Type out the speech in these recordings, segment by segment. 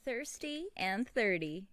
Thirsty and 30.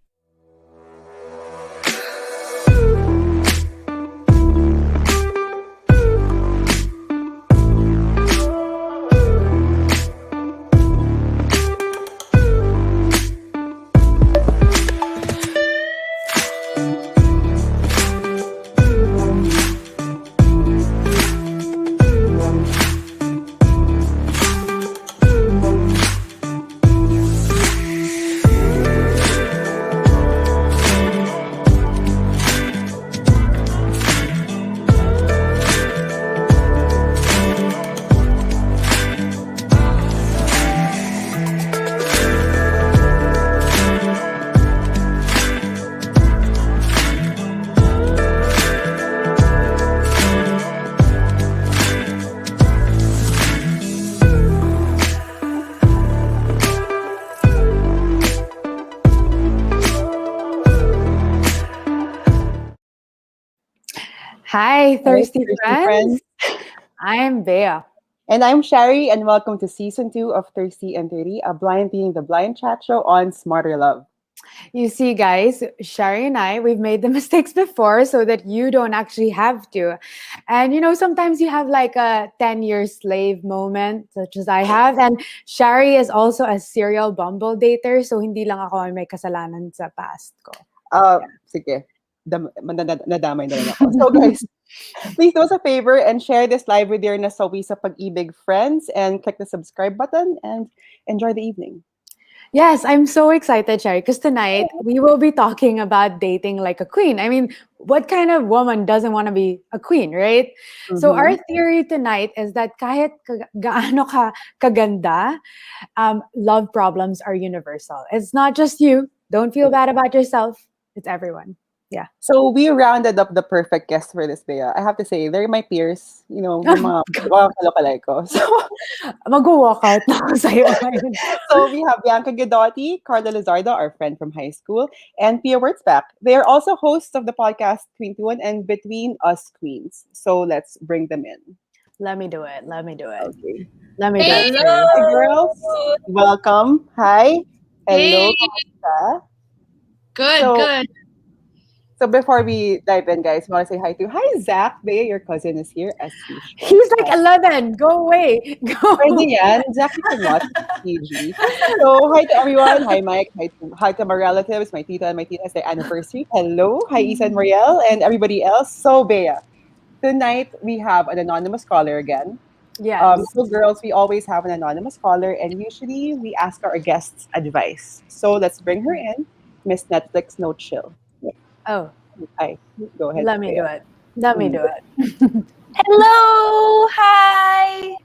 Hi, thirsty Thirsty friends. I'm Bea. And I'm Shari, and welcome to Season 2 of Thirsty and 30, a blind being the blind chat show on Smarter Love. You see, guys, Shari and we've made the mistakes before so that you don't actually have to. And sometimes you have like a 10-year slave moment, such as I have. And Shari is also a serial Bumble dater, so hindi lang ako ang may kasalanan sa past ko. Sige. Nadamay na lang ako. So guys, please do us a favor and share this live with your nasawi sa pag-ibig friends and click the subscribe button and enjoy the evening. Yes, I'm so excited, Shari, because tonight we will be talking about dating like a queen. I mean, what kind of woman doesn't want to be a queen, right? So our theory tonight is that kahit gaano ka kaganda, love problems are universal. It's not just you. Don't feel bad about yourself. It's everyone. Yeah. So we rounded up the perfect guest for this, Bea. I have to say, they're my peers. Yung mga kalokalay ko. So, mag-walk out na ako sa'yo. So we have Bianca Guidotti, Carla Lizardo, our friend from high school, and Pia Wurtzbach. They are also hosts of the podcast Queen to One and Between Us Queens. So let's bring them in. Let me do it. Okay. Let me do it. Hey, girls. Welcome. Hi. Hello. Hey. Good. So before we dive in, guys, I want to say hi to Zach. Bea, your cousin is here as usual. He's like 11. Go away. Go. Pwede yan. Zach, you can watch PG. So hi to everyone. Hi, Mike. Hi to my relatives, my tita and my tita's their anniversary. Hello. Hi, Isa and Marielle and everybody else. So Bea, tonight we have an anonymous caller again. Yeah. So girls, we always have an anonymous caller and usually we ask our guests advice. So let's bring her in. Miss Netflix, no chill. Oh. Hi. Go ahead. Let me do it. Hello. Hi.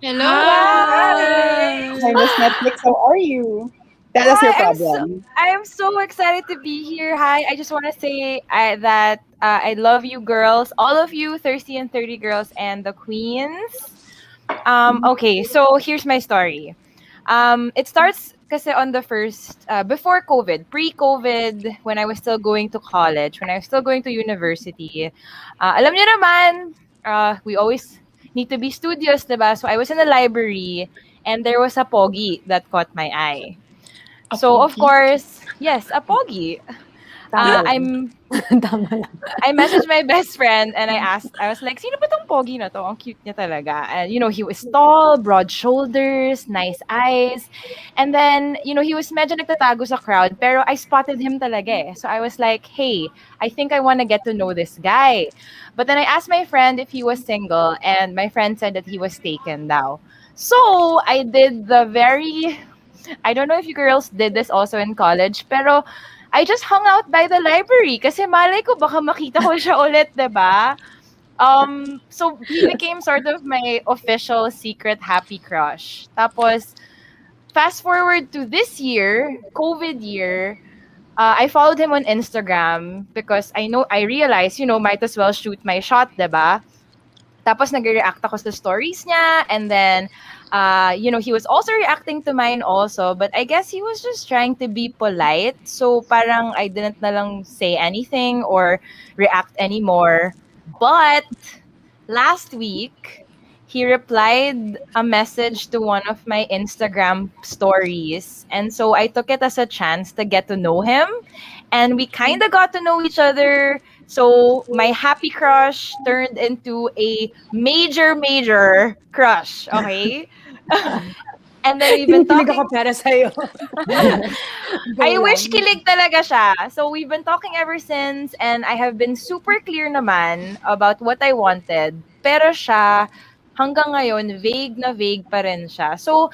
Hello. Hi, Miss Netflix. How are you? Tell us your problem. I'm so excited to be here. Hi. I just want to say that I love you girls, all of you, Thirsty and 30 girls and the queens. Okay, so here's my story. It starts kasi on the first, before COVID, pre-COVID, when I was still going to college, when I was still going to university. Alam niyo naman, we always need to be studious, diba? So I was in the library and there was a pogi that caught my eye. Of course, yes, a pogi. I messaged my best friend and I was like, sino ba tong pogi na to? Ang cute niya talaga. And, he was tall, broad shoulders, nice eyes. And then, he was medyo nagtatago sa crowd, pero I spotted him talaga eh. So I was like, hey, I think I want to get to know this guy. But then I asked my friend if he was single and my friend said that he was taken daw. So I did I don't know if you girls did this also in college, pero I just hung out by the library kasi malay ko baka makita ko siya ulit, diba? So he became sort of my official secret happy crush. Tapos, fast forward to this year, COVID year, I followed him on Instagram because I realized, might as well shoot my shot, diba? Tapos nag-react ako sa stories niya and then he was also reacting to mine also, but I guess he was just trying to be polite. So parang I didn't na lang say anything or react anymore. But last week, he replied a message to one of my Instagram stories. And so I took it as a chance to get to know him. And we kind of got to know each other. So my happy crush turned into a major, major crush. Okay. And then we've been Kinikilig talking. ako para sa'yo. I wish kilig talaga siya. So we've been talking ever since, and I have been super clear naman about what I wanted. Pero siya, hanggang ngayon, vague na vague pa rin siya. So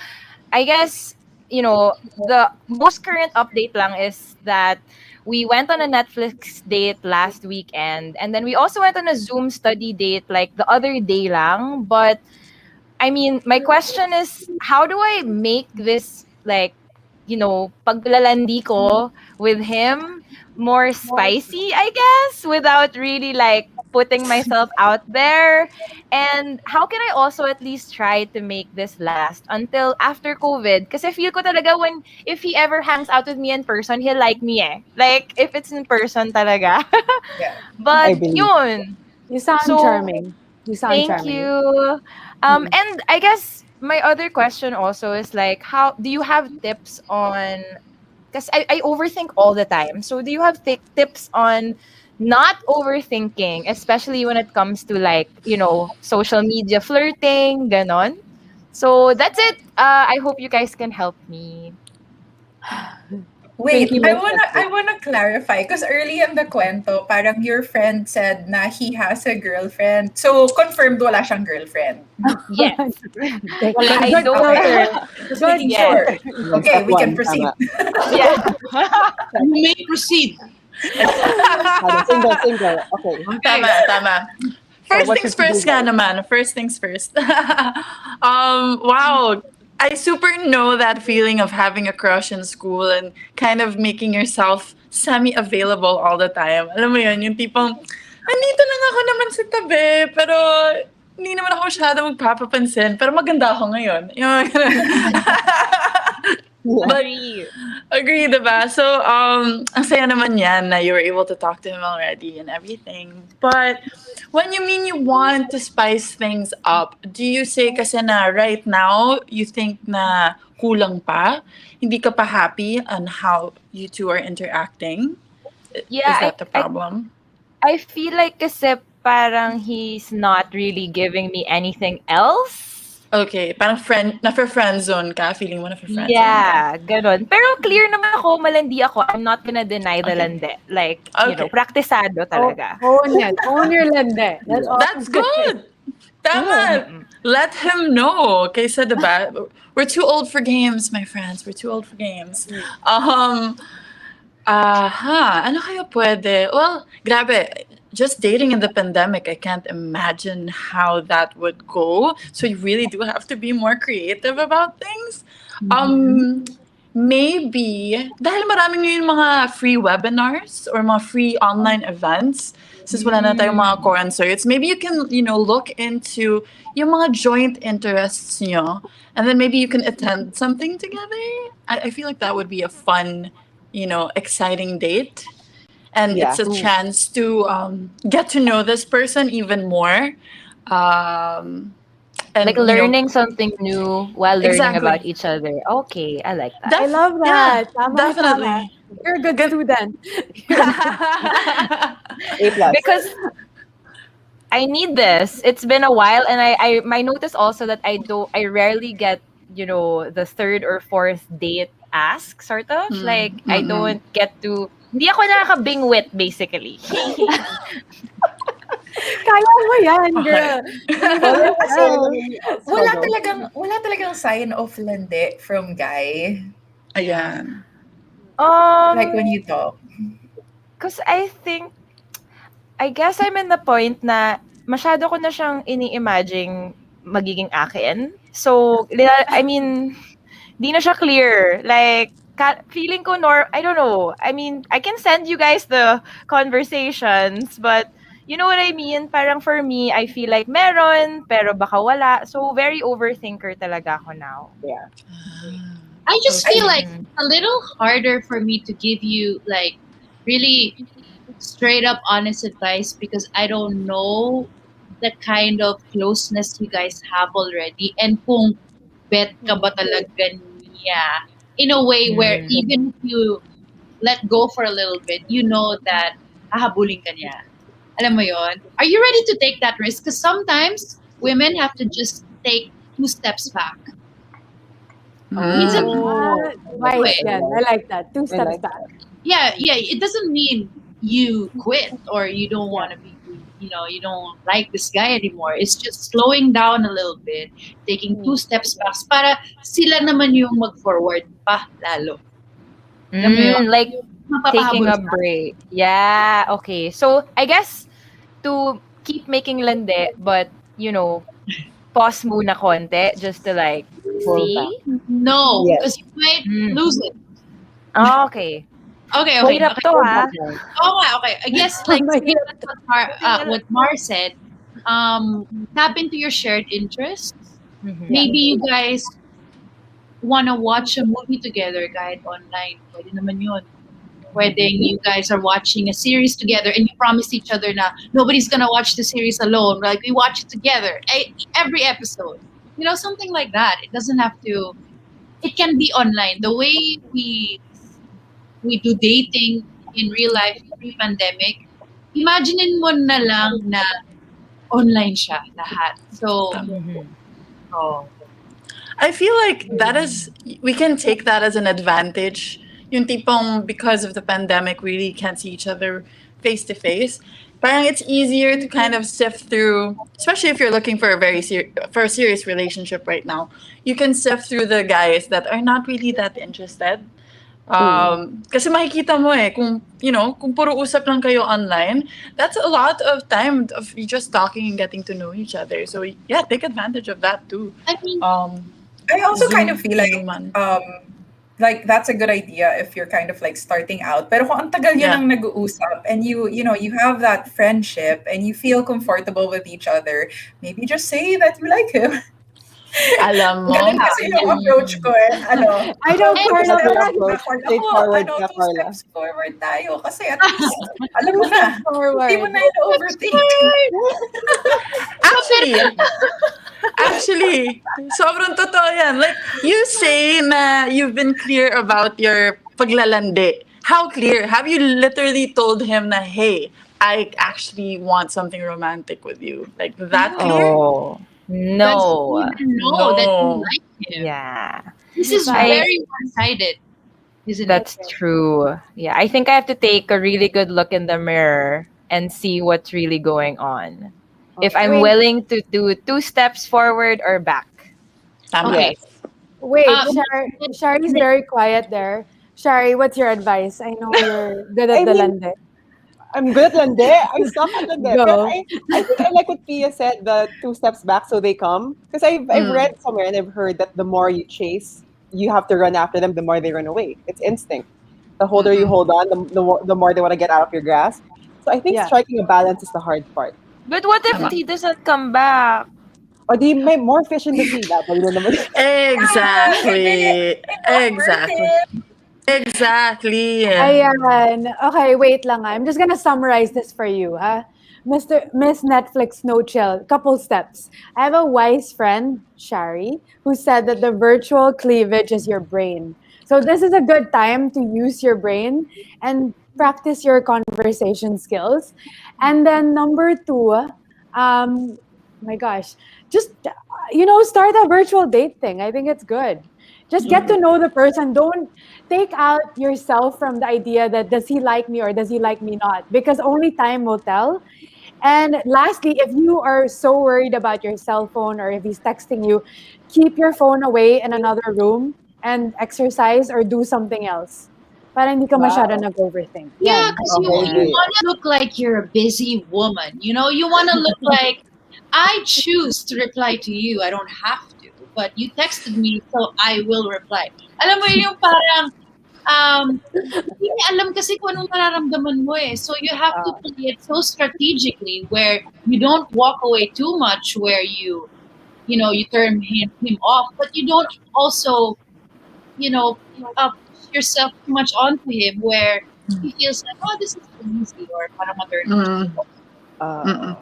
I guess, the most current update lang is that we went on a Netflix date last weekend, and then we also went on a Zoom study date like the other day lang. But I mean, my question is, how do I make this, like, paglalandi ko with him more spicy, I guess, without really, like, putting myself out there? And how can I also at least try to make this last until after COVID? Because I feel ko talaga if he ever hangs out with me in person, he'll like me eh. Like, if it's in person talaga. Yeah. I But, believe. yun. You sound So, charming. You sound Thank charming. you. And I guess my other question also is like, how do you have tips on? Because I overthink all the time. So do you have tips on not overthinking, especially when it comes to like social media flirting, ganon? So that's it. I hope you guys can help me. Wait, Pinky I wanna clarify because early in the kwento, parang your friend said na he has a girlfriend. So confirmed wala siyang girlfriend. Yes. Wala, I good don't. filter. Just Good, making yes. sure. Okay, Step we can one, proceed. tama. Yeah. You may proceed. Single. Okay. Tama. First what things should we do, first nga guys? naman. First things first. Wow. I super know that feeling of having a crush in school and kind of making yourself semi-available all the time. Alam mo yun, yung tipong, andito lang ako naman sa tabi, pero hindi naman ako masyado magpapapansin, pero maganda ako ngayon. Yung mga ganun. But, agree, diba? So, ang saya naman yan na you were able to talk to him already and everything. But, when you mean you want to spice things up, do you say kasi na right now, you think na kulang pa? Hindi ka pa happy on how you two are interacting? Yeah, Is that the problem? I feel like kasi parang he's not really giving me anything else. Okay, parang na-friend zone ka, feeling mo na-friend zone ka. Yeah, ganun. Pero clear naman ako, malandi ako. I'm not gonna deny the Okay. lande. Like, Okay. praktisado talaga. Own it. Own your lande. That's all. That's good. Tama. Let him know. Kaysa, diba? We're too old for games, my friends. We're too old for games. Ano kaya pwede? Well, grabe. Just dating in the pandemic, I can't imagine how that would go. So you really do have to be more creative about things. Maybe, dahil maraming ngayon mga free webinars or mga free online events, since wala na tayong mga concerts, maybe you can, look into yung mga joint interests nyo, and then maybe you can attend something together. I feel like that would be a fun, exciting date. And Yeah. it's a chance to get to know this person even more. And Like learning something new while learning Exactly. about each other. Okay, I like that. I love that. Yeah, Tama, definitely. tama. You're a good student. A+. Because I need this. It's been a while, and I notice also that I rarely get the third or fourth date ask, sort of. Like I don't get to. Hindi ako nakaka-bingwit, basically. Kaya mo yan, girl. Kasi wala talagang sign of lande from guy. Ayan. Like when you talk. Because I guess I'm in the point na masyado ko na siyang ini-imagine magiging akin. So, I mean, di na siya clear. Like, feeling ko I don't know. I mean, I can send you guys the conversations, but you know what I mean? Parang for me, I feel like meron, pero baka wala. So, very overthinker talaga ako now. Yeah. I just feel like a little harder for me to give you like really straight up honest advice because I don't know the kind of closeness you guys have already and kung bet ka ba talaga niya in a way where even if you let go for a little bit, you know that hahabulin ka niya. Alam mo yon? Are you ready to take that risk? Because sometimes women have to just take 2 steps back. Minsan, Wise yan. I like that. 2 I steps like back. yeah, it doesn't mean you quit or you don't want to be, you don't like this guy anymore. It's just slowing down a little bit, taking 2 steps back para sila naman yung mag-forward pa lalo. Alam mo yun? Like taking Mapapahabol a ka. break. Yeah, okay. So, I guess to keep making lande, but, pause muna konti just to like see. No, Yes. because you might lose it. Oh, okay. Okay. Hirap to, ha? Okay. I guess like saying what Mar said, tap into your shared interests. Maybe you guys wanna watch a movie together kahit online. Pwede naman yun. Pwede you guys are watching a series together and you promised each other na nobody's gonna watch the series alone. Like we watch it together. Every episode. Something like that. It doesn't have to. It can be online. The way we do dating in real life pre-pandemic, imaginein mo na lang na online siya lahat. So, I feel like we can take that as an advantage. Yung tipong because of the pandemic, we really can't see each other face to face. Parang it's easier to kind of sift through, especially if you're looking for a serious relationship right now. You can sift through the guys that are not really that interested. Kasi makikita mo kung puro usap lang kayo online, that's a lot of time of you just talking and getting to know each other. So yeah, take advantage of that too. I mean, I also Zoom- kind of feel Zoom man. like that's a good idea if you're kind of like starting out. Pero kung ang tagal yun Yeah. ang nag-uusap and you have that friendship and you feel comfortable with each other, maybe just say that you like him. Alam mo. Ganun kasi yung approach ko Ano? I don't two Carla, steps approach. backward. Straightforward Ako, ka, 2 Carla. steps forward tayo. Kasi at least, alam mo na, forward. hindi mo na yun overthink. Actually, sobrang totoo yan. Like, you say na you've been clear about your paglalande. How clear? Have you literally told him na, hey, I actually want something romantic with you? Like, that clear? Oh, no. doesn't even know that you No. like him. Yeah. This is very one-sided, isn't That's it? true. Yeah, I think I have to take a really good look in the mirror and see what's really going on. If I'm Wait. willing to do 2 steps forward or back. Tama. Okay. Wait, Um, Shari's very quiet there. Shari, what's your advice? I know you're good at I the mean- lande. I'm good at lande. I suck at lande. Go. Pero I think I like what Pia said, the 2 steps back so they come. Because I've read somewhere and I've heard that the more you chase, you have to run after them, the more they run away. It's instinct. The harder you hold on, the more they want to get out of your grasp. So I think Yeah. striking a balance is the hard part. But what if he doesn't come back? O di may more fish in the sea. Dapat yun naman. Exactly. Exactly. Ayan. Okay, wait lang. I'm just gonna summarize this for you. Miss Netflix No Chill, couple steps. I have a wise friend, Shari, who said that the virtual cleavage is your brain. So this is a good time to use your brain and practice your conversation skills. And then number 2, my gosh, just start a virtual date thing. I think it's good. Just get to know the person. Don't take out yourself from the idea that does he like me or does he like me not, because only time will tell. And lastly, if you are so worried about your cell phone or if he's texting you, keep your phone away in another room and exercise or do something else. Para hindi ka masyado nag-overthink. Yeah, Yan. because you want to look like you're a busy woman. You want to look like I choose to reply to you. I don't have to, but you texted me, so I will reply. Alam mo yung parang hindi niya alam kasi kung anong nararamdaman mo eh. So you have to play it so strategically where you don't walk away too much, where you turn him off, but you don't also, push yourself too much onto him where he feels like, oh, this is easy, or parang ma-turn. Uh,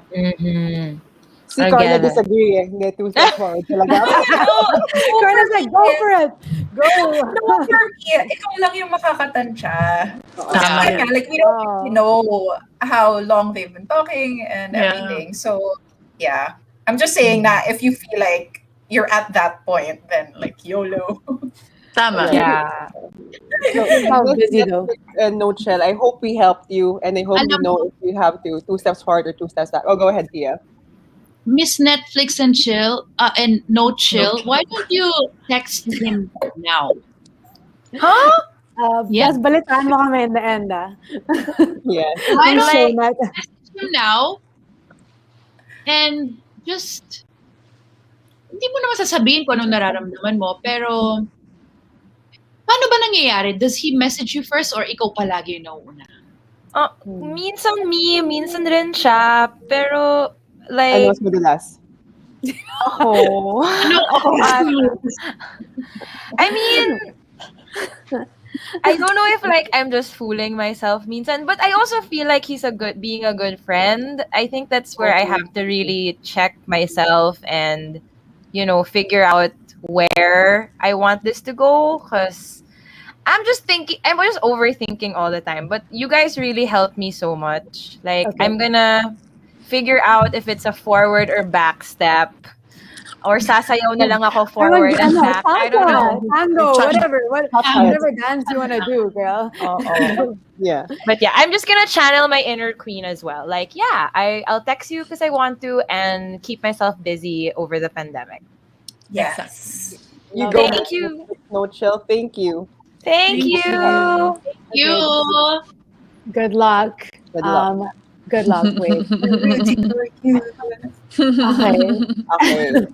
Si Carla Again. disagree eh. Hindi, two steps forward talaga. Carla's like, go for it. Go. No, for me, ikaw lang yung makakatansya. Tama. Yun nga, like, we don't really know how long they've been talking and Yeah. everything. So, yeah. I'm just saying that if you feel like you're at that point, then, like, YOLO. Tama. Yeah. So, How this busy though. Netflix and Noteshell, I hope we helped you, and I hope you Alam know if you have to two steps forward or two steps back. Oh, go ahead, Pia. Miss Netflix and chill and no chill. Why don't you text him now? Huh? Yeah. Plus, balitaan mo kami in the end, Yes. Why Yung don't show you na- message him now and just hindi mo naman sasabihin kung anong nararamdaman mo, pero paano ba nangyayari? Does he message you first or ikaw palagi yung nauuna? Minsan me, minsan rin siya. Pero, Ano like, mas madalas? ako. Ako I mean, I don't know if like I'm just fooling myself minsan, but I also feel like he's being a good friend. I think that's where I have to really check myself and, figure out where I want this to go, because I'm just overthinking all the time. But you guys really helped me so much. Like, Okay. I'm gonna figure out if it's a forward or back step. Or sasayaw na lang ako forward and back. I don't know. Tango, whatever dance you want to do, girl. Yeah. But yeah, I'm just gonna channel my inner queen as well. Like, yeah, I'll text you because I want to and keep myself busy over the pandemic. Yes. You go. Thank you. Noteshell, thank you. Thank you. You. Good luck. Good luck. Good luck. Wait. Rooting for you. Okay.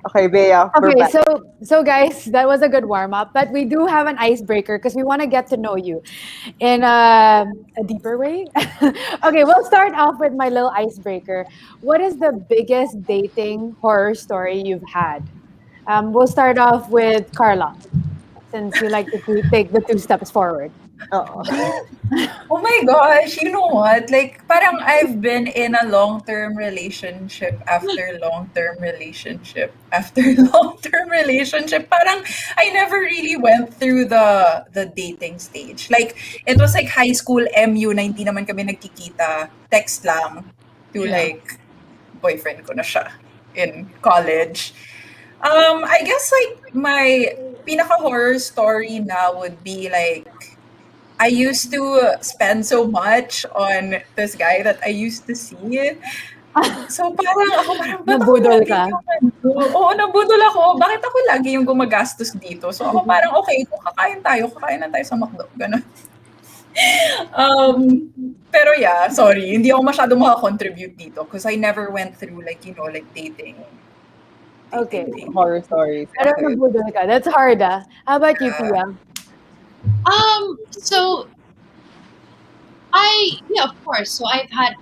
Okay, Bea, we're Okay, back. so guys, that was a good warm up, but we do have an icebreaker because we want to get to know you in a deeper way. Okay, we'll start off with my little icebreaker. What is the biggest dating horror story you've had? We'll start off with Carla, since you like to take the two steps forward. Oh my gosh, you know what? Like, parang I've been in a long-term relationship after long-term relationship after long-term relationship. Parang I never really went through the dating stage. Like, it was like high school MU na hindi naman kami nagkikita. Text lang to like, boyfriend ko na siya in college. I guess like my pinaka-horror story now would be like, I used to spend so much on this guy that I used to see. So parang ako, Nabudol ka? Oo, nabudol ako. Bakit ako lagi yung gumagastos dito? So ako parang, okay, kung kakain na tayo sa McDo. Ganun. Pero yeah, sorry. Hindi ako masyado makakontribute dito because I never went through like, like dating. Okay. Horror stories. Pero Okay. nabudol ka. That's hard, ah. How about you, Pia? So of course. So I've had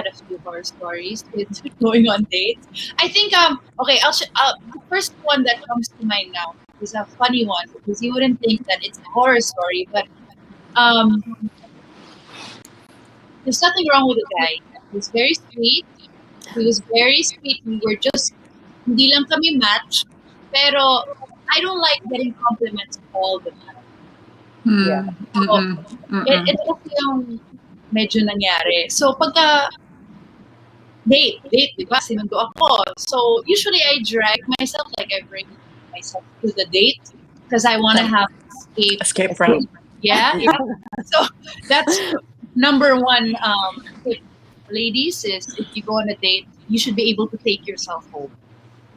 a few horror stories with going on dates. I think okay, the first one that comes to mind now is a funny one because you wouldn't think that it's a horror story, but there's nothing wrong with the guy. He was very sweet. We were just hindi lang kami match, pero I don't like getting compliments all the time. Yeah. Ito kasi yung medyo nangyari. So, pagka date, di ba? Sinundo ako. So, usually I drag myself, like I bring myself to the date because I want to have Escape from. Yeah. So, that's number one tip, ladies, is if you go on a date, you should be able to take yourself home.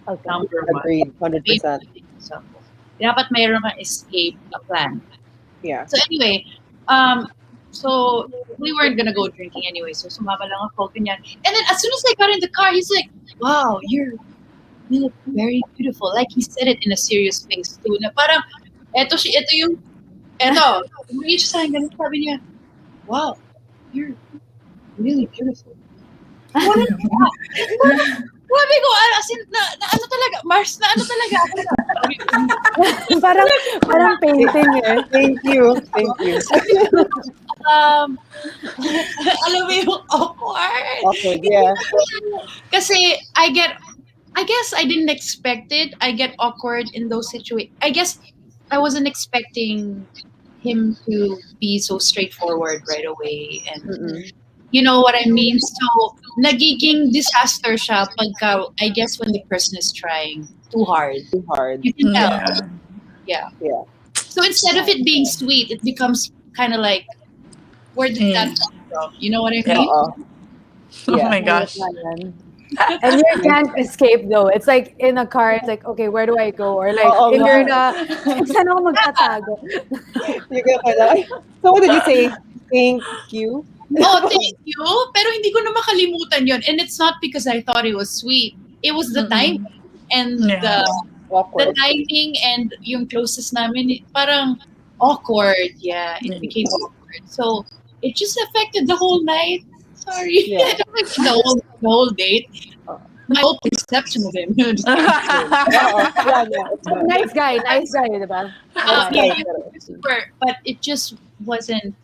Okay. Number one. Agreed. Be able 100%. to take yourself home. Dapat mayroon kang escape plan. Yeah. So anyway, so we weren't gonna go drinking anyway. So sumama lang ako, ganyan. And then as soon as I got in the car, he's like, "Wow, you look very beautiful." Like he said it in a serious face too. Na parang, eto, umiyak siya sa akin, ganun, sabi niya, "Wow, you're really beautiful." Sabi ko, ano talaga, Mars, na ano talaga. parang painting eh. Thank you. Thank you. alam mo yung awkward. Awkward, yeah. Kasi I guess I didn't expect it. I get awkward in those situations. I guess I wasn't expecting him to be so straightforward right away. And you know what I mean? So, nagiging disaster siya pagka, I guess, when the person is trying too hard. Too hard. You can tell. Yeah. Yeah. So, instead of it being sweet, it becomes kind of like, where did that come from? You know what I mean? Oo. Oh Yeah. my gosh. And you can't escape though. It's like in a car, it's like, okay, where do I go? Or like, Oo if nga. you're na, saan ako magtatago? You get pala. So what did you say? Thank you. Oh, thank you. Pero hindi ko na makalimutan yun. And it's not because I thought it was sweet. It was the timing. And Yeah. the Awkward. timing and yung closest namin, parang awkward. Yeah, it became awkward. So, it just affected the whole night. Sorry. Yeah. the whole date. My whole perception of him. Oo. Yeah, yeah. It's bad. Nice guy, diba? Yeah, super, but it just wasn't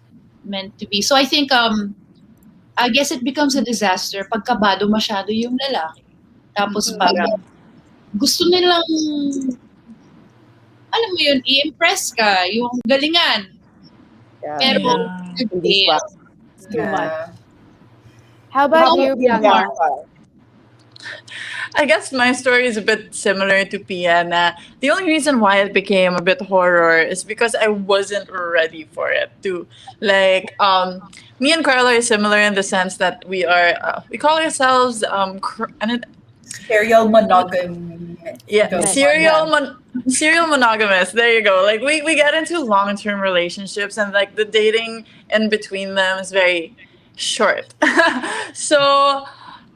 meant to be. So I think I guess it becomes a disaster pag kabado masyado yung lalaki. Tapos parang gusto nilang alam mo yun, i-impress ka, yung galingan. Yeah. Pero Yeah. Hindi swak. It's too much. Yeah. How about you, Bianca? Bianca. I guess my story is a bit similar to Pia. Na the only reason why it became a bit horror is because I wasn't ready for it. Me and Carla are similar in the sense that we call ourselves Serial monogamy. serial monogamous. There you go. Like we get into long-term relationships, and like the dating in between them is very short. So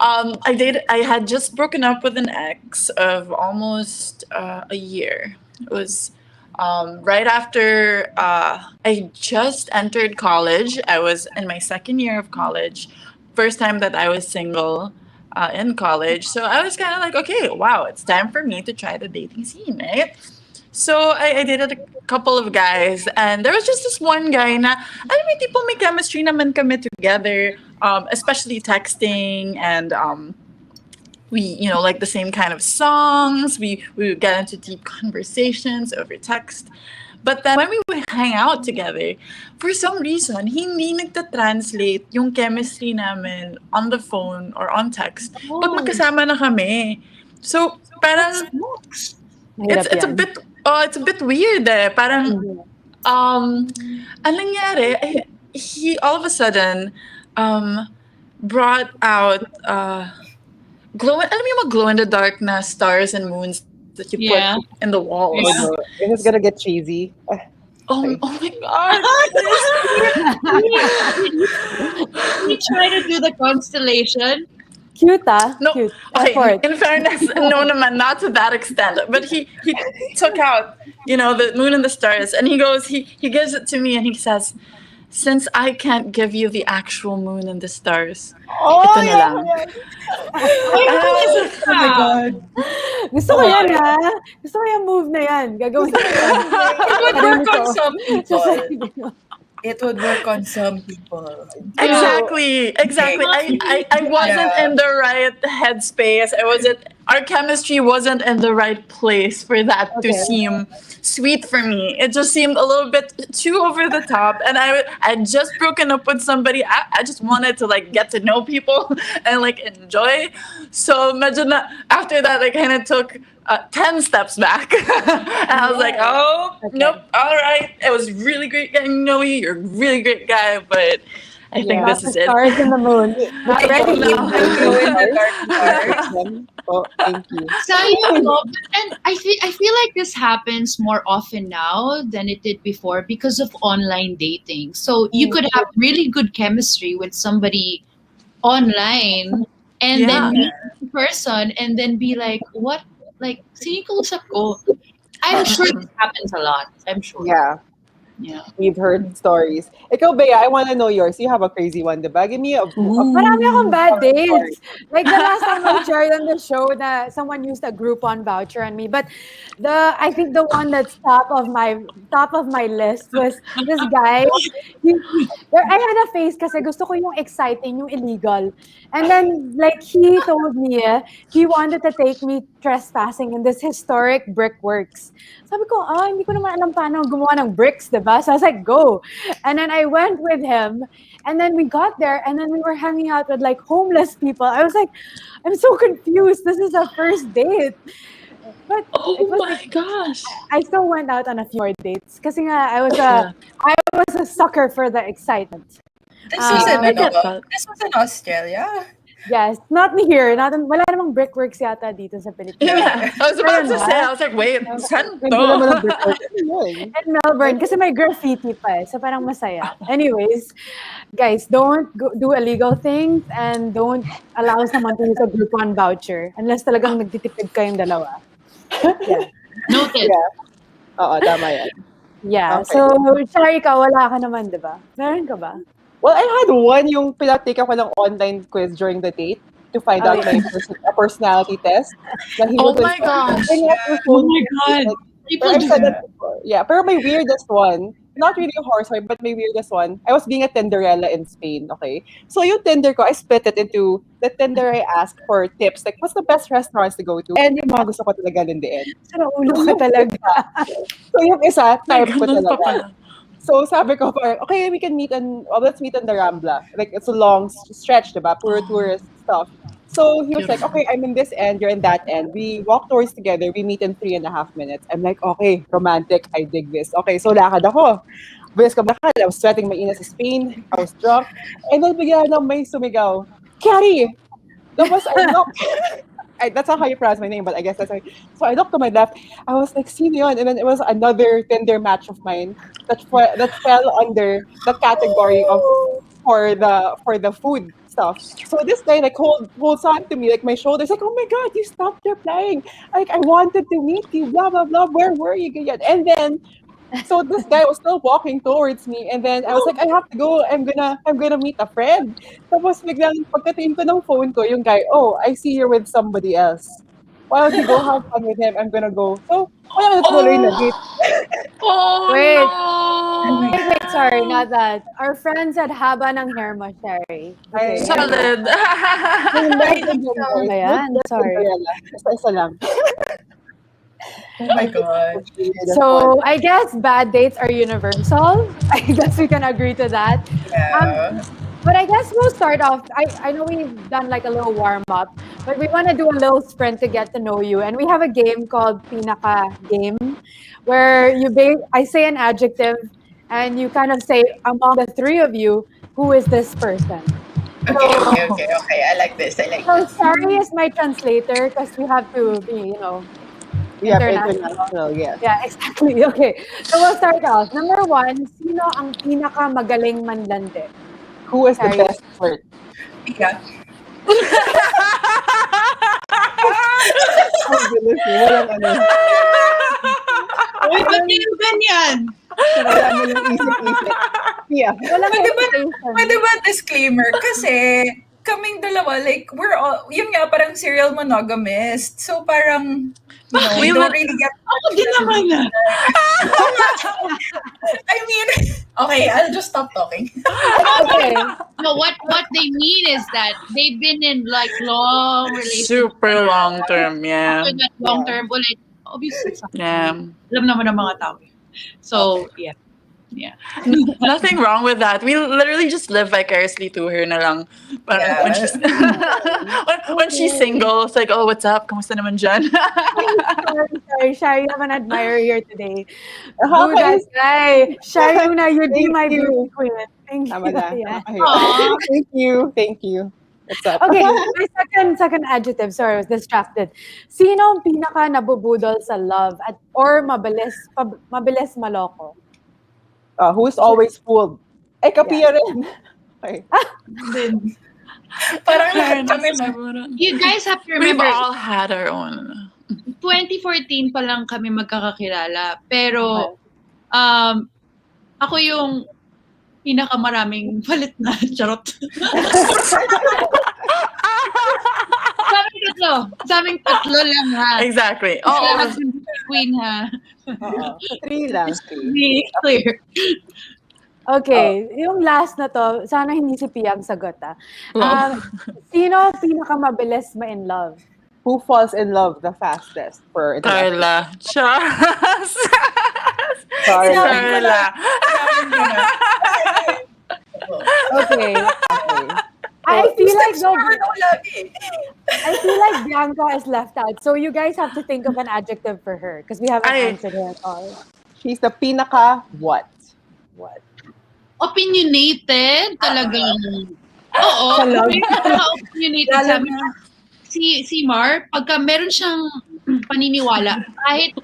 I had just broken up with an ex of almost a year. It was right after I just entered college. I was in my second year of college, first time that I was single in college. So I was kind of like, okay, wow, it's time for me to try the dating scene, right? So I dated a couple of guys, and there was just this one guy na, alam mo, tipo may chemistry naman kami together, especially texting, and we, like the same kind of songs. We would get into deep conversations over text. But then when we would hang out together, for some reason, hindi nagta-translate yung chemistry namin on the phone or on text pag magkasama na kami. So parang it's a bit weird eh. Parang anong nangyari, he all of a sudden brought out alam mo yung glow in the dark na stars and moons that you put in the walls. Yeah. It was gonna get cheesy. Oh my god. We try to do the constellation. Cute, ah? No, Cute. okay, Effort. in fairness, no naman, not to that extent. But he took out, the moon and the stars, and he gives it to me, and he says, since I can't give you the actual moon and the stars, ito na lang. Oh my God. Gusto ko yan, ha? Gusto ko yung move na yan. Gagawin ko yan. It would work on some people. Just- It would work on some people. Exactly. I wasn't in the right headspace. Our chemistry wasn't in the right place for that to seem sweet for me. It just seemed a little bit too over the top, and I'd just broken up with somebody. I just wanted to like get to know people and like enjoy. So imagine that after that I kind of took 10 steps back. And I was like, nope, all right. It was really great getting to know you. You're a really great guy, but I think this is it. Stars in the moon. Not ready now. Glow in the dark. Oh, thank you. Sayang, no? And I feel like this happens more often now than it did before because of online dating. So you could have really good chemistry with somebody online and then meet in person and then be like, what? Like, sino kausap ko? I'm sure this happens a lot. I'm sure. Yeah. Yeah. We've heard stories. Ikaw, Bea, I want to know yours. You have a crazy one, diba? Give me a Marami akong bad story. dates. Like the last time I shared on the show that someone used a Groupon voucher on me. But I think the one that's top of my list was this guy. He, I had a face kasi gusto ko yung exciting, yung illegal. And then like he told me he wanted to take me trespassing in this historic brickworks. Sabi ko, hindi ko naman alam paano gumawa ng bricks, diba? So I was like, go. And then I went with him. And then we got there and then we were hanging out with like homeless people. I was like, I'm so confused. This is our first date. But Oh it was my like, gosh. I still went out on a few more dates. Kasi nga, I was a sucker for the excitement. This was in I get that. this was in Australia. Yes, not here. Wala namang brickworks yata dito sa Pilipinas. Yeah, I was about to Ayun say, ba? I was like, wait, saan Hindi naman ang to? brickwork. Yun. In Melbourne, kasi may graffiti pa so parang masaya. Anyways, guys, don't do illegal things and don't allow someone to use a Groupon voucher unless talagang nagtitipid kayong dalawa. Yeah. Noted. Yeah. Oo, tama yan. Yeah. Okay. So, Shari, ikaw, wala ka naman, di ba? Meron ka ba? Well, I had one yung pinatake ako ng online quiz during the date to find out my personality test. Na he Oh was my gosh. bring up your phone. Oh my God. Pero People I've do said that. that before. Yeah, pero my weirdest one, not really a horror story, but my weirdest one, I was being a Tinderella in Spain, okay? So yung Tinder ko, I split it into the Tinder I asked for tips, like what's the best restaurants to go to? And yung mga gusto ko talaga in the end. Sa ulo ka talaga. So yung isa, May type ko ganun pa talaga. pala. So sabi ko, okay, we can let's meet on the Rambla. Like, it's a long stretch, diba? Puro tourist stuff. So he was like, okay, I'm in this end, you're in that end. We walk towards together, we meet in 3.5 minutes. I'm like, okay, romantic, I dig this. Okay, so lakad ako. Bilis ko lakad, I was sweating mainit sa Spain, I was drunk. And then bigla na may sumigaw, Carrie! That was, I looked, that's not how you pronounce my name, but I guess that's how. So I looked to my left. I was like, sino yun? And then it was another Tinder match of mine that fell under the category of for the food stuff. So this guy like holds on to me, like my shoulders, like, oh my God, you stopped replying. Like, I wanted to meet you, blah blah blah. Where were you? Ganyan. And then so this guy was still walking towards me, and then I was like, I have to go. I'm gonna meet a friend. Tapos biglang pagkatingin ko ng phone ko, yung guy, oh, I see you're with somebody else. Why don't you go have fun with him? I'm gonna go. So wala na tuloy na date. Oh Wait. no. Wait, sorry, not that. Our friends at Haba ng Hair mo, Shari. Okay. Solid. Ayan, sorry. Isa lang. Oh my God. So, I guess bad dates are universal. I guess we can agree to that. Yeah. But I guess we'll start off. I know we've done like a little warm up, but we want to do a little sprint to get to know you. And we have a game called Pinafa game, where I say an adjective, and you kind of say among the three of you, who is this person? Okay. I like this. So Shari is my translator because we have to be, Yeah, international. yes. Yeah, exactly. Okay. So we'll start off. Number 1, sino ang pinakamagaling manlandi? Who is the Sorry. best flirt? Yeah. Ang bilis eh. Walang ano. Uy, ba't yung ganyan? Wala mo yung isip-isip. Yeah. Walang Pwede ba, hesitation. pwede ba disclaimer? Kasi kaming dalawa, like, we're all, yun nga, parang serial monogamist. So parang, we don't really get... Ako din naman na. I mean, okay, I'll just stop talking. Okay. No, what they mean is that they've been in like long relationships. Super long term, yeah. After that long term, ulit, obviously, Yeah. alam naman ng mga tao. So, yeah. Nothing wrong with that. We literally just live vicariously through her na lang. Parang Yeah. when she's single, it's like, oh, what's up? Kamusta naman dyan? Sorry, Shari, I'm an admirer here today. How Do that is- guy. Shari, na you'd be Thank my you. beauty queen. Thank Tama you. na. Yeah. Okay. Thank you. What's up? Okay, my second adjective. Sorry, I was distracted. Sino ang pinaka nabubudol sa love or mabilis maloko? Who's always fooled? Kapia rin. Okay. Parang lahat kami You guys have to We've remember, all had our own. 2014 pa lang kami magkakakilala. Pero, ako yung pinakamaraming palit na charot. Sa aming tatlo lang ha. Exactly. Oh, Oh, queen ha. So, 3 lang. 3. Be clear. Okay, yung last na to, sana hindi si Pia ang sagot ah. Wow. Sino pinakamabilis ma-in love? Who falls in love the fastest for international? Carla. Charles. Carla. Carla. Okay. I feel like I feel like Bianca is left out. So you guys have to think of an adjective for her because we haven't answered her at all. She's the pinaka what? What? Opinionated talagang. Oo. Opinionated sa amin. Si Mar, pagka meron siyang paniniwala, kahit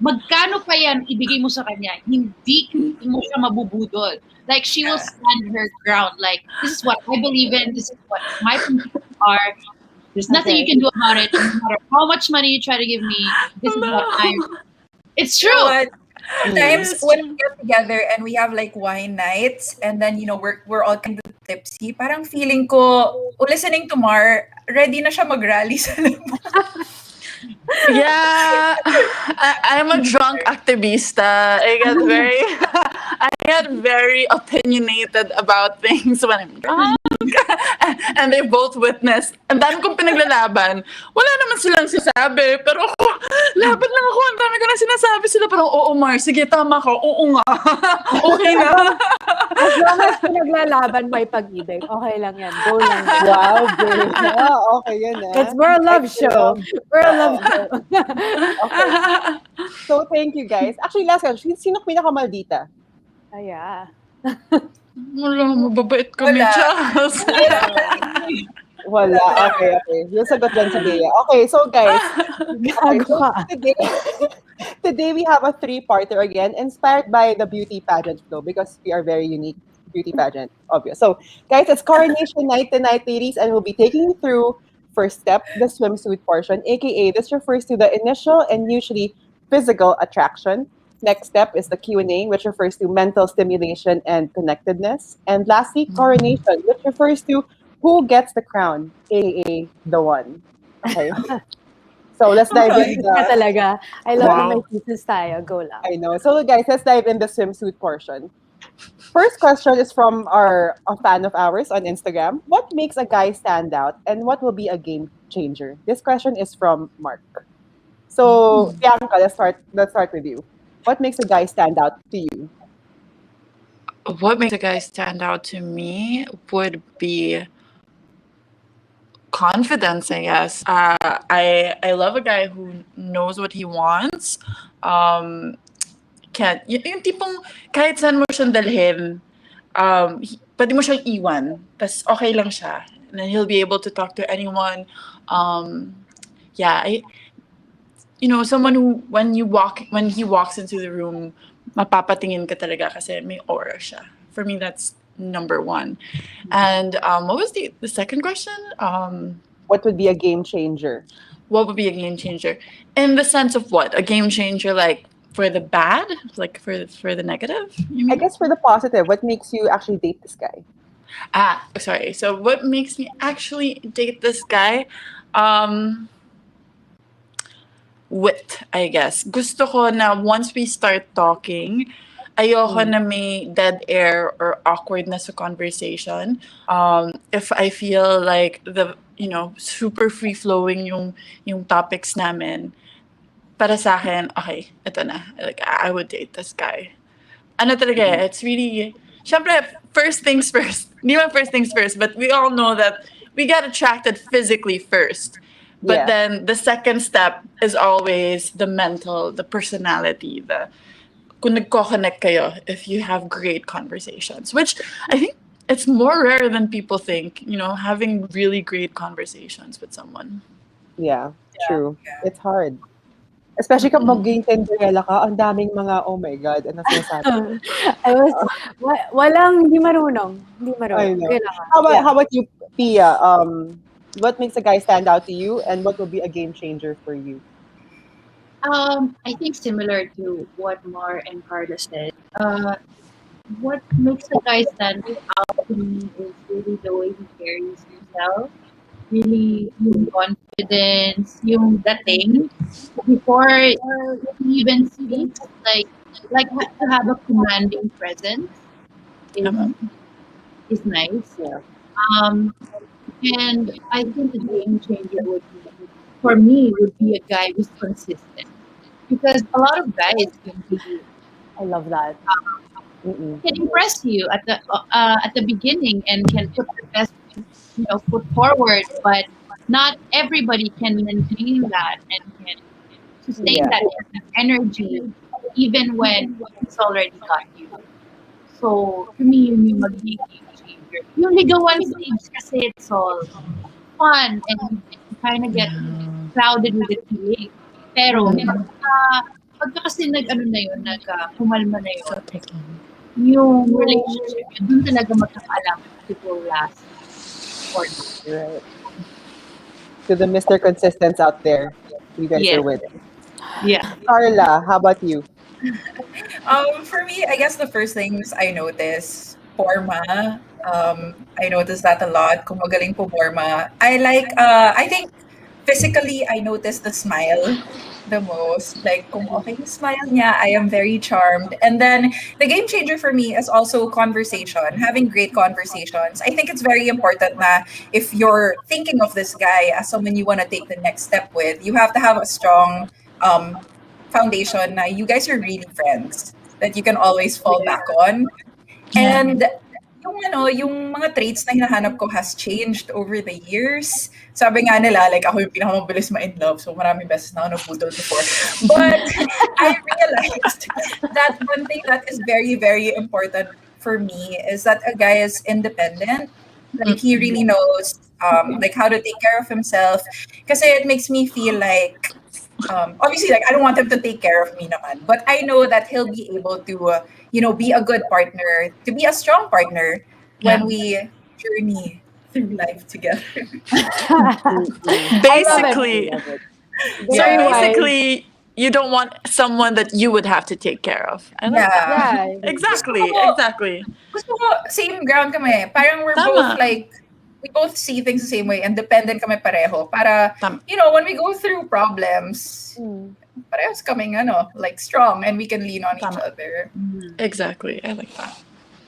magkano pa yan ibigay mo sa kanya, hindi mo siya mabubudol. Like, she will stand her ground. Like, this is what I believe in. This is what my principles are. There's nothing you can do about it. No matter how much money you try to give me, this is what I'm... It's true. Sometimes when we get together and we have like wine nights and then we're all kind of tipsy, parang feeling ko listening to Mar, ready na siya mag-rally sa labas. Yeah, I'm a drunk activista. I get very opinionated about things when I'm drunk. And they both witnessed. Ang dami kong pinaglalaban. Wala naman silang sinasabi. Pero ako, laban lang ako. Ang dami ko na sinasabi. Sila parang, oo Mar, sige tama ka. Oo nga. Okay na. As long as pinaglalaban may pag-ibig, okay lang yan. Go lang yan. Wow, good. Okay, yun It's we're a love show. We're a love show. Okay. So, thank you guys. Actually, last question. Sino pinakamaldita? Yeah. Wala, mababait kami, Wala. Charles. Wala. Okay. Yung sagot lang si Bea. Okay, so guys. Okay, so today we have a 3-parter again, inspired by the beauty pageant flow because we are very unique beauty pageant, obvious. So, guys, it's coronation night tonight, ladies, and we'll be taking you through first step, the swimsuit portion, aka this refers to the initial and usually physical attraction. Next step is the Q&A, which refers to mental stimulation and connectedness. And lastly, coronation, which refers to who gets the crown, aka the one. Okay. So let's dive into talaga. I love Wow. my thesis tayo. Go lang. I know. So guys, let's dive in the swimsuit portion. First question is from a fan of ours on Instagram. What makes a guy stand out and what will be a game changer? This question is from Mark. So Bianca, let's start with you. What makes a guy stand out to you? What makes a guy stand out to me would be confidence, I guess. I love a guy who knows what he wants. Yung tipong kahit saan mo siyang dalhin, pwede mo siyang iwan. Tas okay lang siya. And then he'll be able to talk to anyone. Someone who when he walks into the room, mapapatingin ka talaga kasi may aura siya. For me, that's number one. And what was the second question? What would be a game changer? What would be a game changer? In the sense of what? A game changer, like for the bad, like for the negative? You mean? I guess for the positive, what makes you actually date this guy? Sorry. So what makes me actually date this guy? Wit, I guess. Gusto ko na once we start talking, ayoko na may dead air or awkwardness sa conversation. If I feel like super free flowing yung topics namin, para sa akin, okay, ito na. Like I would date this guy. Ano talaga, it's really, syempre, first things first. Hindi man first things first, but we all know that we get attracted physically first. But then the second step is always the mental, the personality, kung nagko-connect kayo, if you have great conversations, which I think it's more rare than people think, having really great conversations with someone. Yeah, true. It's hard. Especially kung mag-game Cinderella ka, ang daming mga, oh my God, ano sinasabi? Walang, hindi marunong. I know. Kailangan. How about you, Pia? What makes a guy stand out to you and what will be a game changer for you? I think similar to what Mar and Carla said. what makes a guy stand out to me is really the way he carries himself. Really, yung confidence, yung dating before he even speaks, to have a commanding presence is Tama. is nice. Yeah. Um, and I think a game changer for me would be a guy who's consistent because a lot of guys I love that. Mm-mm. can impress you at the beginning and can put their best foot forward, but not everybody can maintain that and can sustain Yeah. that energy even when it's already got you. So, to me, yun yung magiging game changer. Yung ligawan stage kasi it's all fun and you kind of get clouded with the kilig. Pero, pagka kasi nag-ano na yun, pumalma na yun, yung relationship yun, dun talaga magkakaalam if it will last or not. Right. To the Mr. Consistence out there, you guys Yes. are with. Yeah. Carla, how about you? For me, I guess the first things I notice, forma. I notice that a lot. Kung magaling pumorma. I think physically, I notice the smile the most. Like, kung okay yung smile niya, I am very charmed. And then, the game changer for me is also conversation, having great conversations. I think it's very important na if you're thinking of this guy as someone you want to take the next step with, you have to have a strong um, foundation na you guys are really friends that you can always fall back on. And yung mga traits na hinahanap ko has changed over the years. Sabi nga nila, like, ako yung pinakamabilis ma-in love, so maraming beses na ako naputol before. But I realized that one thing that is very, very important for me is that a guy is independent. Like, he really knows like how to take care of himself. Kasi it makes me feel like, obviously, like, I don't want him to take care of me naman, but I know that he'll be able to, be a good partner, to be a strong partner when we journey through life together. Basically, Love it. so Very wise. basically, you don't want someone that you would have to take care of. I like that. Yeah. Yeah. Exactly, Gusto ko- exactly. Gusto ko, same ground kami. Parang we're Tama. both like, we both see things the same way and dependent kami pareho. Para, Tama. when we go through problems, parehas kaming, like, strong and we can lean on each Tama. other. Exactly. I like that.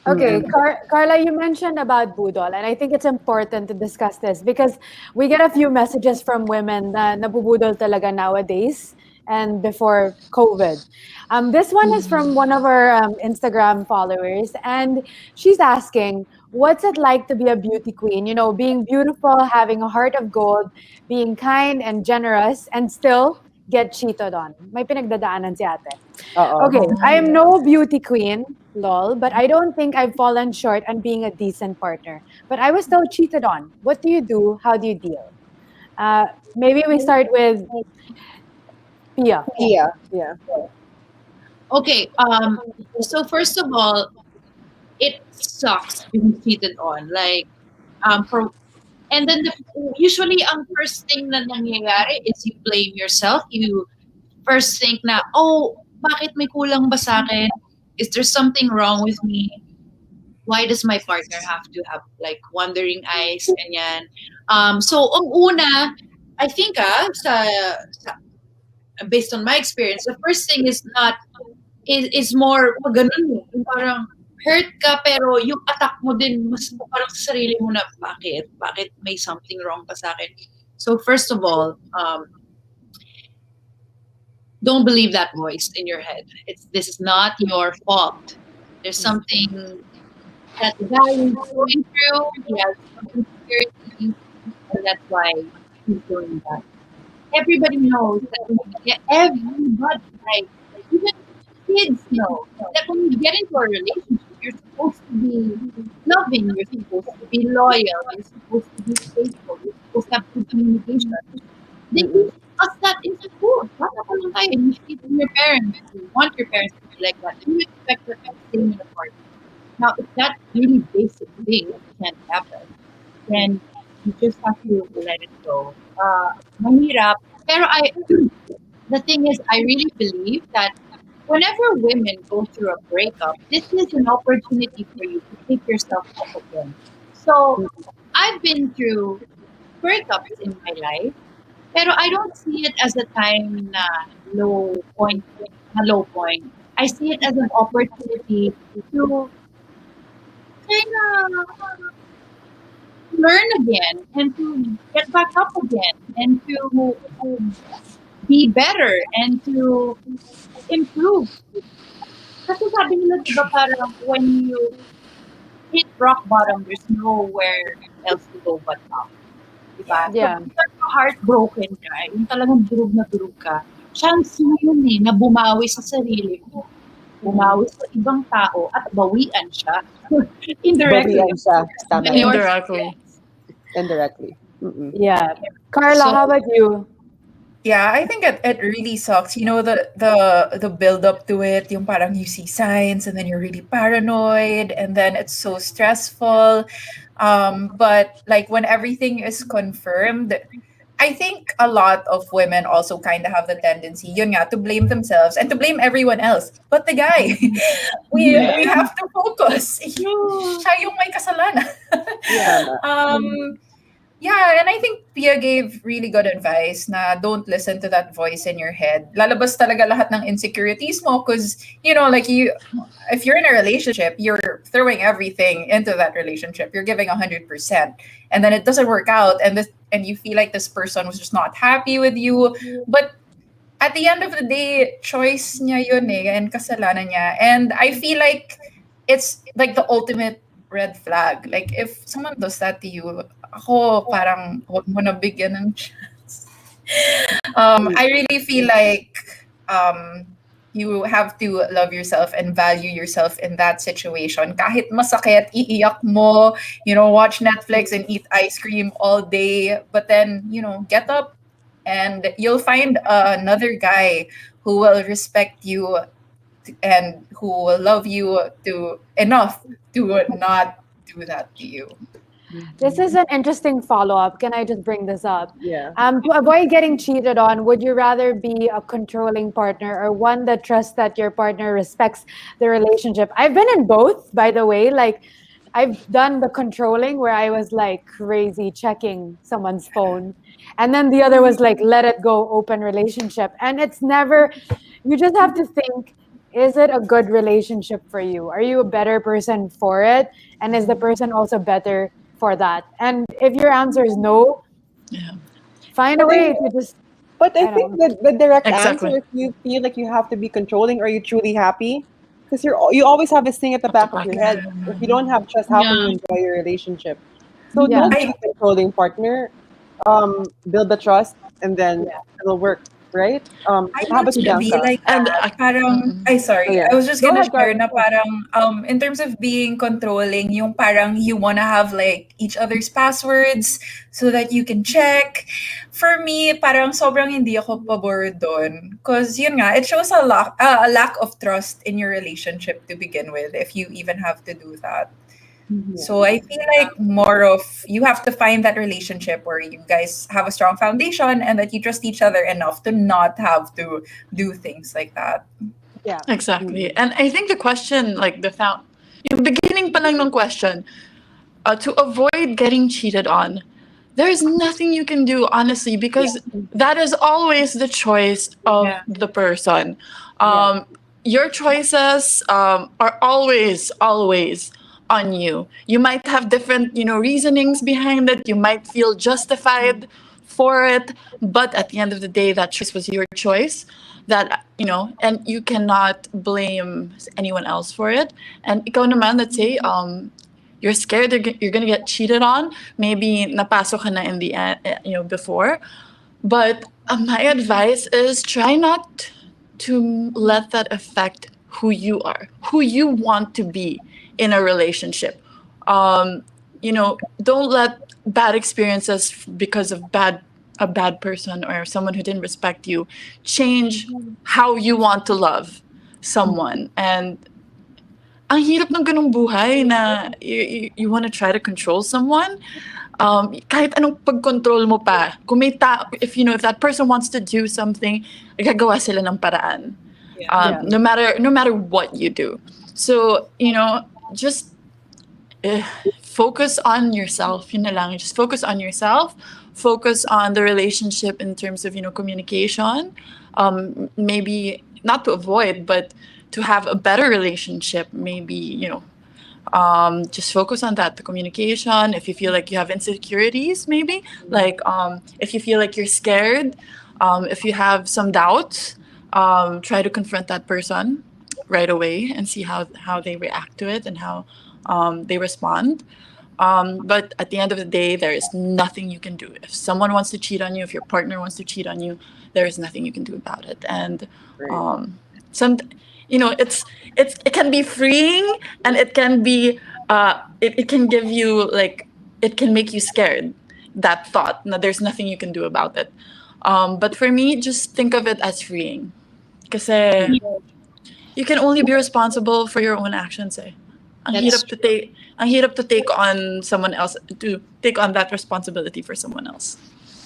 Okay, Carla, you mentioned about budol, and I think it's important to discuss this because we get a few messages from women na nabubudol talaga nowadays and before COVID. This one is from one of our Instagram followers, and she's asking, what's it like to be a beauty queen? You know, being beautiful, having a heart of gold, being kind and generous, and still get cheated on. May pinagdadaanan si ate. Uh-oh. Okay, I am no beauty queen, lol, but I don't think I've fallen short on being a decent partner. But I was still cheated on. What do you do? How do you deal? Maybe we start with Pia. Yeah. Okay. So first of all, it sucks being cheated on. Like, and then usually ang first thing na nangyayari is you blame yourself. You first think na, oh, bakit may kulang ba sa akin? Is there something wrong with me? Why does my partner have to have like wandering eyes? Ganyan. So ang una, I think based on my experience, the first thing is more ganun. Yung parang hurt ka pero yung attack mo din mas parang sa sarili mo na bakit may something wrong pa sa akin. So first of all, don't believe that voice in your head. This is not your fault. There's something that the guy is going through. He has some insecurity, and that's why he's doing that. Everybody knows that everybody, like even kids know that when you get into a relationship, you're supposed to be loving, you're supposed to be loyal, you're supposed to be faithful, you're supposed to have good communication. They teach us that in school. Bata pa lang tayo, you see from your parents. You want your parents to be like that. You expect them to stay in a partner. Now, if that really basic thing can't happen, then you just have to let it go. Mahirap. Pero the thing is, I really believe that whenever women go through a breakup, this is an opportunity for you to pick yourself up again. So I've been through breakups in my life, pero I don't see it as a time na low point. I see it as an opportunity to kind of learn again and to get back up again and to be better and to improve. Kasi sabi nila, diba, parang when you hit rock bottom, there's nowhere else to go but up. Diba? Yeah. So, pag heartbroken ka, yung talagang durug na durug ka, chance mo yun na bumawi sa sarili mo, bumawi sa ibang tao, at bawian siya. Indirectly. Bawian siya. Tama. Indirectly. Indirectly. Mm-mm. Yeah. Carla, how about you? Yeah, I think it really sucks. You know, the build up to it, yung parang you see signs and then you're really paranoid and then it's so stressful. But like when everything is confirmed, I think a lot of women also kind of have the tendency, yun nga, to blame themselves and to blame everyone else. But the guy, we have to focus. Siya yung may kasalanan. Yeah. Yeah, and I think Pia gave really good advice na don't listen to that voice in your head. Lalabas talaga lahat ng insecurities mo because, you know, like if you're in a relationship, you're throwing everything into that relationship. You're giving 100%. And then it doesn't work out and you feel like this person was just not happy with you. But at the end of the day, choice niya yun and kasalanan niya. And I feel like it's like the ultimate red flag. Like if someone does that to you, ako parang huwag mo na bigyan ng chance. I really feel like you have to love yourself and value yourself in that situation. Kahit masakit, iiyak mo, you know, watch Netflix and eat ice cream all day, but then, you know, get up and you'll find another guy who will respect you and who will love you enough to not do that to you. This is an interesting follow-up. Can I just bring this up? Yeah. To avoid getting cheated on, would you rather be a controlling partner or one that trusts that your partner respects the relationship? I've been in both, by the way. Like, I've done the controlling where I was like crazy checking someone's phone. And then the other was like, let it go, open relationship. And it's never, you just have to think, is it a good relationship for you? Are you a better person for it? And is the person also better for that? And if your answer is no, find a way to just. But I think the direct Exactly. answer, if you feel like you have to be controlling, are you truly happy? Because you always have this thing at the back of your head. If you don't have trust, how can you enjoy your relationship? So Yeah. don't be a controlling partner. Build the trust, and then it'll work, right? I How about used you, to be Bianca? like And that. Parang, ay sorry, Oh, yeah. I was just Go gonna ahead, share Carla. na parang in terms of being controlling, yung parang you wanna have like each other's passwords so that you can check. For me, parang sobrang hindi ako pabor doon. Cause yun nga, it shows a lack of trust in your relationship to begin with if you even have to do that. So I feel like more of you have to find that relationship where you guys have a strong foundation and that you trust each other enough to not have to do things like that. Yeah. Exactly. And I think the question, like yung beginning pa lang ng question, to avoid getting cheated on, there is nothing you can do, honestly, because that is always the choice of the person. Your choices are always on you. You might have different, reasonings behind it. You might feel justified for it, but at the end of the day, that choice was your choice. That, and you cannot blame anyone else for it. And ikaw naman, let's say, you're scared you're gonna get cheated on. Maybe napasok ka na in the end, before. But my advice is try not to let that affect who you are, who you want to be in a relationship. Don't let bad experiences because of a bad person or someone who didn't respect you change how you want to love someone. And ang hirap ng ganung buhay na you want to try to control someone. Kahit anong pag-control mo pa, kung may if that person wants to do something, gagawa sila ng paraan. no matter what you do. So just focus on yourself. Yun na lang. Just focus on yourself. Focus on the relationship in terms of communication. Maybe not to avoid, but to have a better relationship. Maybe just focus on that, the communication. If you feel like you have insecurities, maybe like if you feel like you're scared, if you have some doubts, try to confront that person right away and see how they react to it and how they respond. But at the end of the day, there is nothing you can do. If someone wants to cheat on you, if your partner wants to cheat on you, there is nothing you can do about it. And it can be freeing, and it can be it can give you it can make you scared, that thought. No, there's nothing you can do about it. But for me, just think of it as freeing, because you can only be responsible for your own actions. Ang hirap to take on someone else, to take on that responsibility for someone else.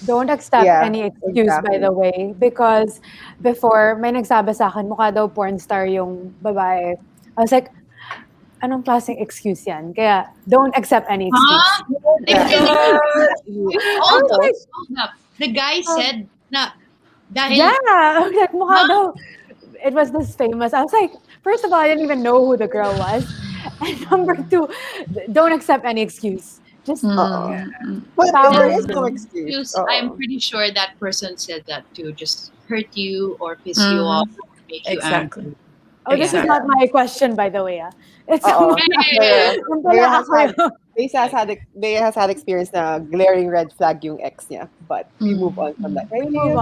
Don't accept any excuse, by the way, because before, may nagsabi sa akin, mukha daw porn star yung babae. I was like, anong klaseng excuse yan? Kaya, don't accept any excuse. The guy said na dahil... Yeah, I was like, mukha daw. It was this famous. I was like, first of all, I didn't even know who the girl was. And number two, don't accept any excuse. Just But there is no excuse. I'm pretty sure that person said that to just hurt you or piss you off, or make you angry. Oh, this is not my question, by the way. It's Bea has had experience na glaring red flag yung ex niya. But we move on from that. We move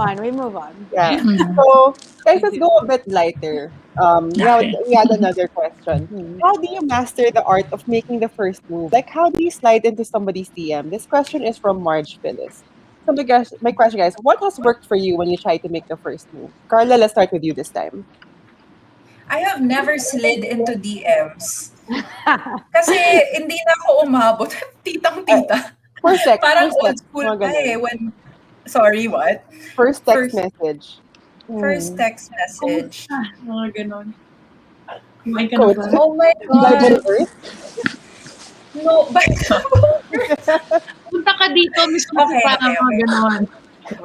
on. Yeah. So, guys, let's go a bit lighter. We had another question. How do you master the art of making the first move? Like, how do you slide into somebody's DM? This question is from Marge Phyllis. So my question, guys, what has worked for you when you try to make the first move? Carla, let's start with you this time. I have never slid into DMs. Kasi hindi na ako umabot. Titang-tita. First text. Parang old school pa when... Sorry, what? First text message. First text message. Mga ganon. Oh my God. No, but... Punta ka dito, Miss Okay. ganon.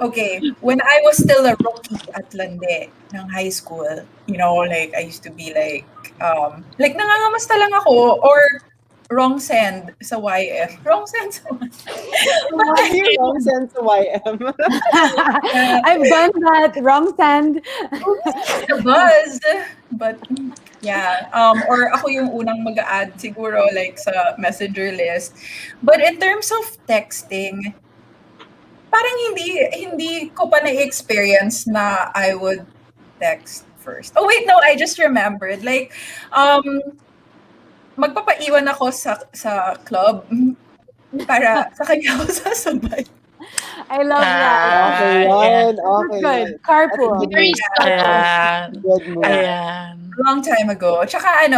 Okay, when I was still a rookie at Lande ng high school, I used to be nangangamasta lang ako, or wrong send sa YM. Wrong send sa YM. Wrong send sa YM. I've done that. Wrong send. Buzz. But, yeah. Or ako yung unang mag-add siguro sa messenger list. But in terms of texting, parang hindi ko pa na-experience na I would text first. Oh wait, no, I just remembered. Magpapaiwan ako sa club para sa kanya ako sasabay. I love that. Okay. Good. Carpool. Very Good move. Long time ago. Tsaka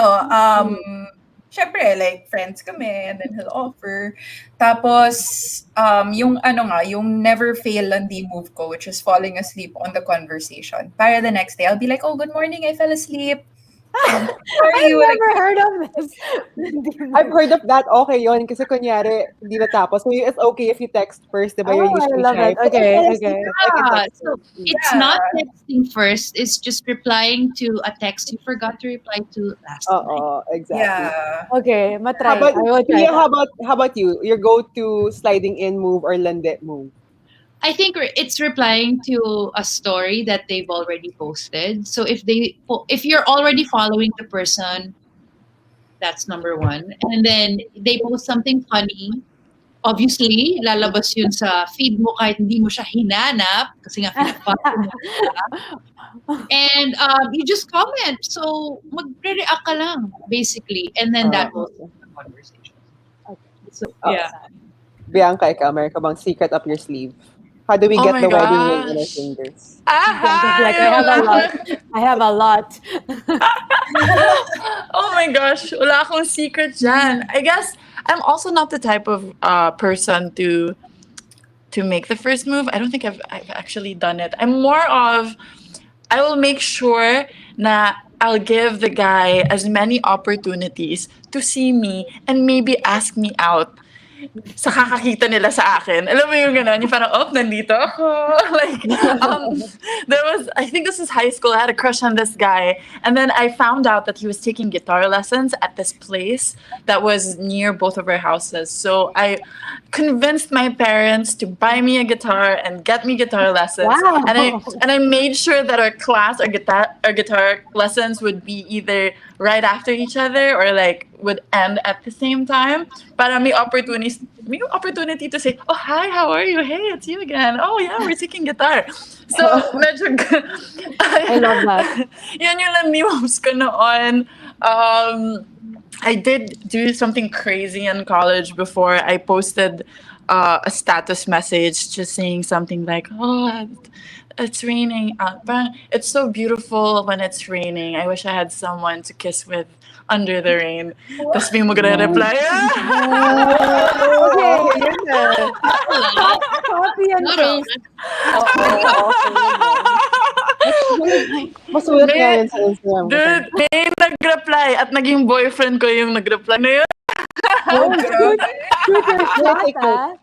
syempre, friends kami, and then he'll offer. Tapos, yung never fail landi move ko, which is falling asleep on the conversation. Para the next day, I'll be like, oh, good morning, I fell asleep. I've never heard of this. I've heard of that. Okay yun. Kasi kunyari, hindi natapos. So it's okay if you text first. Diba? You're usually I love shy. it. Okay. So it's not texting first. It's just replying to a text you forgot to reply to last night. Exactly. Yeah. Okay, matry. How I will try Pia, that. how about you? Your go-to sliding in move or landet move? I think it's replying to a story that they've already posted. So if you're already following the person, that's number one. And then they post something funny. Obviously, lalabas yun sa feed mo kahit hindi mo siya hinanap kasi nga pinag-follow mo siya. And you just comment. So magre-react ka lang, basically. And then that goes into the conversation. Okay. So, yeah. Bianca, ikaw, meron ka bang secret up your sleeve? How do we get my the wedding ring gosh. on our fingers? I have a lot. Oh my gosh, wala akong secret dyan. I guess I'm also not the type of person to make the first move. I don't think I've actually done it. I'm more of, I will make sure na I'll give the guy as many opportunities to see me and maybe ask me out sa kakakita nila sa akin. Alam mo yung gano'n, yung parang, oh, nandito ako. Like, there was, I think this was high school, I had a crush on this guy. And then I found out that he was taking guitar lessons at this place that was near both of our houses. So I convinced my parents to buy me a guitar and get me guitar lessons. Wow. And I made sure that our class, our guitar lessons would be either right after each other or like would end at the same time. Para may opportunity to say, oh, hi, how are you? Hey, it's you again. Oh, yeah, we're taking guitar. So, medyo... I love that. Yan yung lang-moves ko noon. I did do something crazy in college before. I posted a status message just saying something like, oh, it's raining. It's so beautiful when it's raining. I wish I had someone to kiss with under the rain. Tapos may magre-reply, Okay, yun na. Copy and paste. Masulat nga yun sa Instagram. Dude, may nag-reply at naging boyfriend ko yung nag-reply na yun. Oh, grabe. Shot, ah.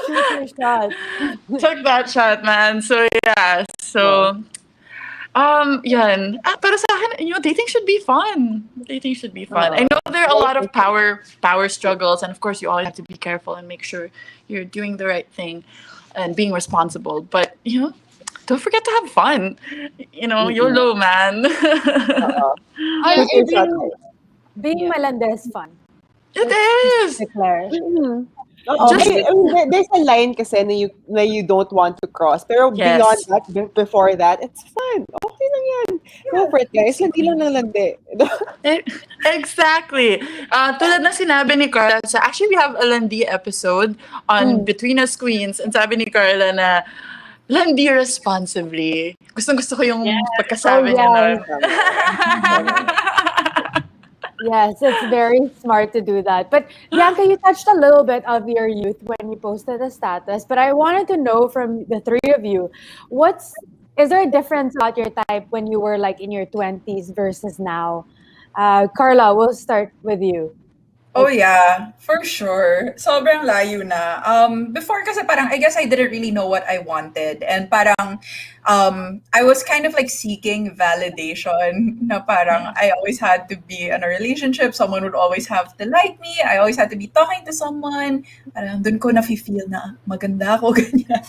Shoot your shot. Took that shot, man. So, yeah. So, yan. Pero sa akin, dating should be fun. Dating should be fun. I know there are a lot of power struggles, and of course, you always have to be careful and make sure you're doing the right thing and being responsible. But, don't forget to have fun. YOLO, man. Being malanda is fun. It is. Declare. There's a line kasi na you don't want to cross. Pero Yes. beyond that, before that, it's fun. Okay lang yan. Go for it, guys. Landi lang ng landi. Exactly. Tulad na sinabi ni Carla, actually we have a Landi episode on Between Us Queens, and sabi ni Carla na landi responsibly. Gusto ko yung pagkasabi niya nun. Yes, it's very smart to do that. But Bianca, you touched a little bit of your youth when you posted the status, but I wanted to know from the three of you, is there a difference about your type when you were like in your 20s versus now? Carla, we'll start with you. Oh yeah, for sure. Sobrang layo na. Before kasi parang I guess I didn't really know what I wanted, and parang I was kind of like seeking validation na parang I always had to be in a relationship, someone would always have to like me, I always had to be talking to someone. Parang dun ko na-feel na maganda ako ganyan.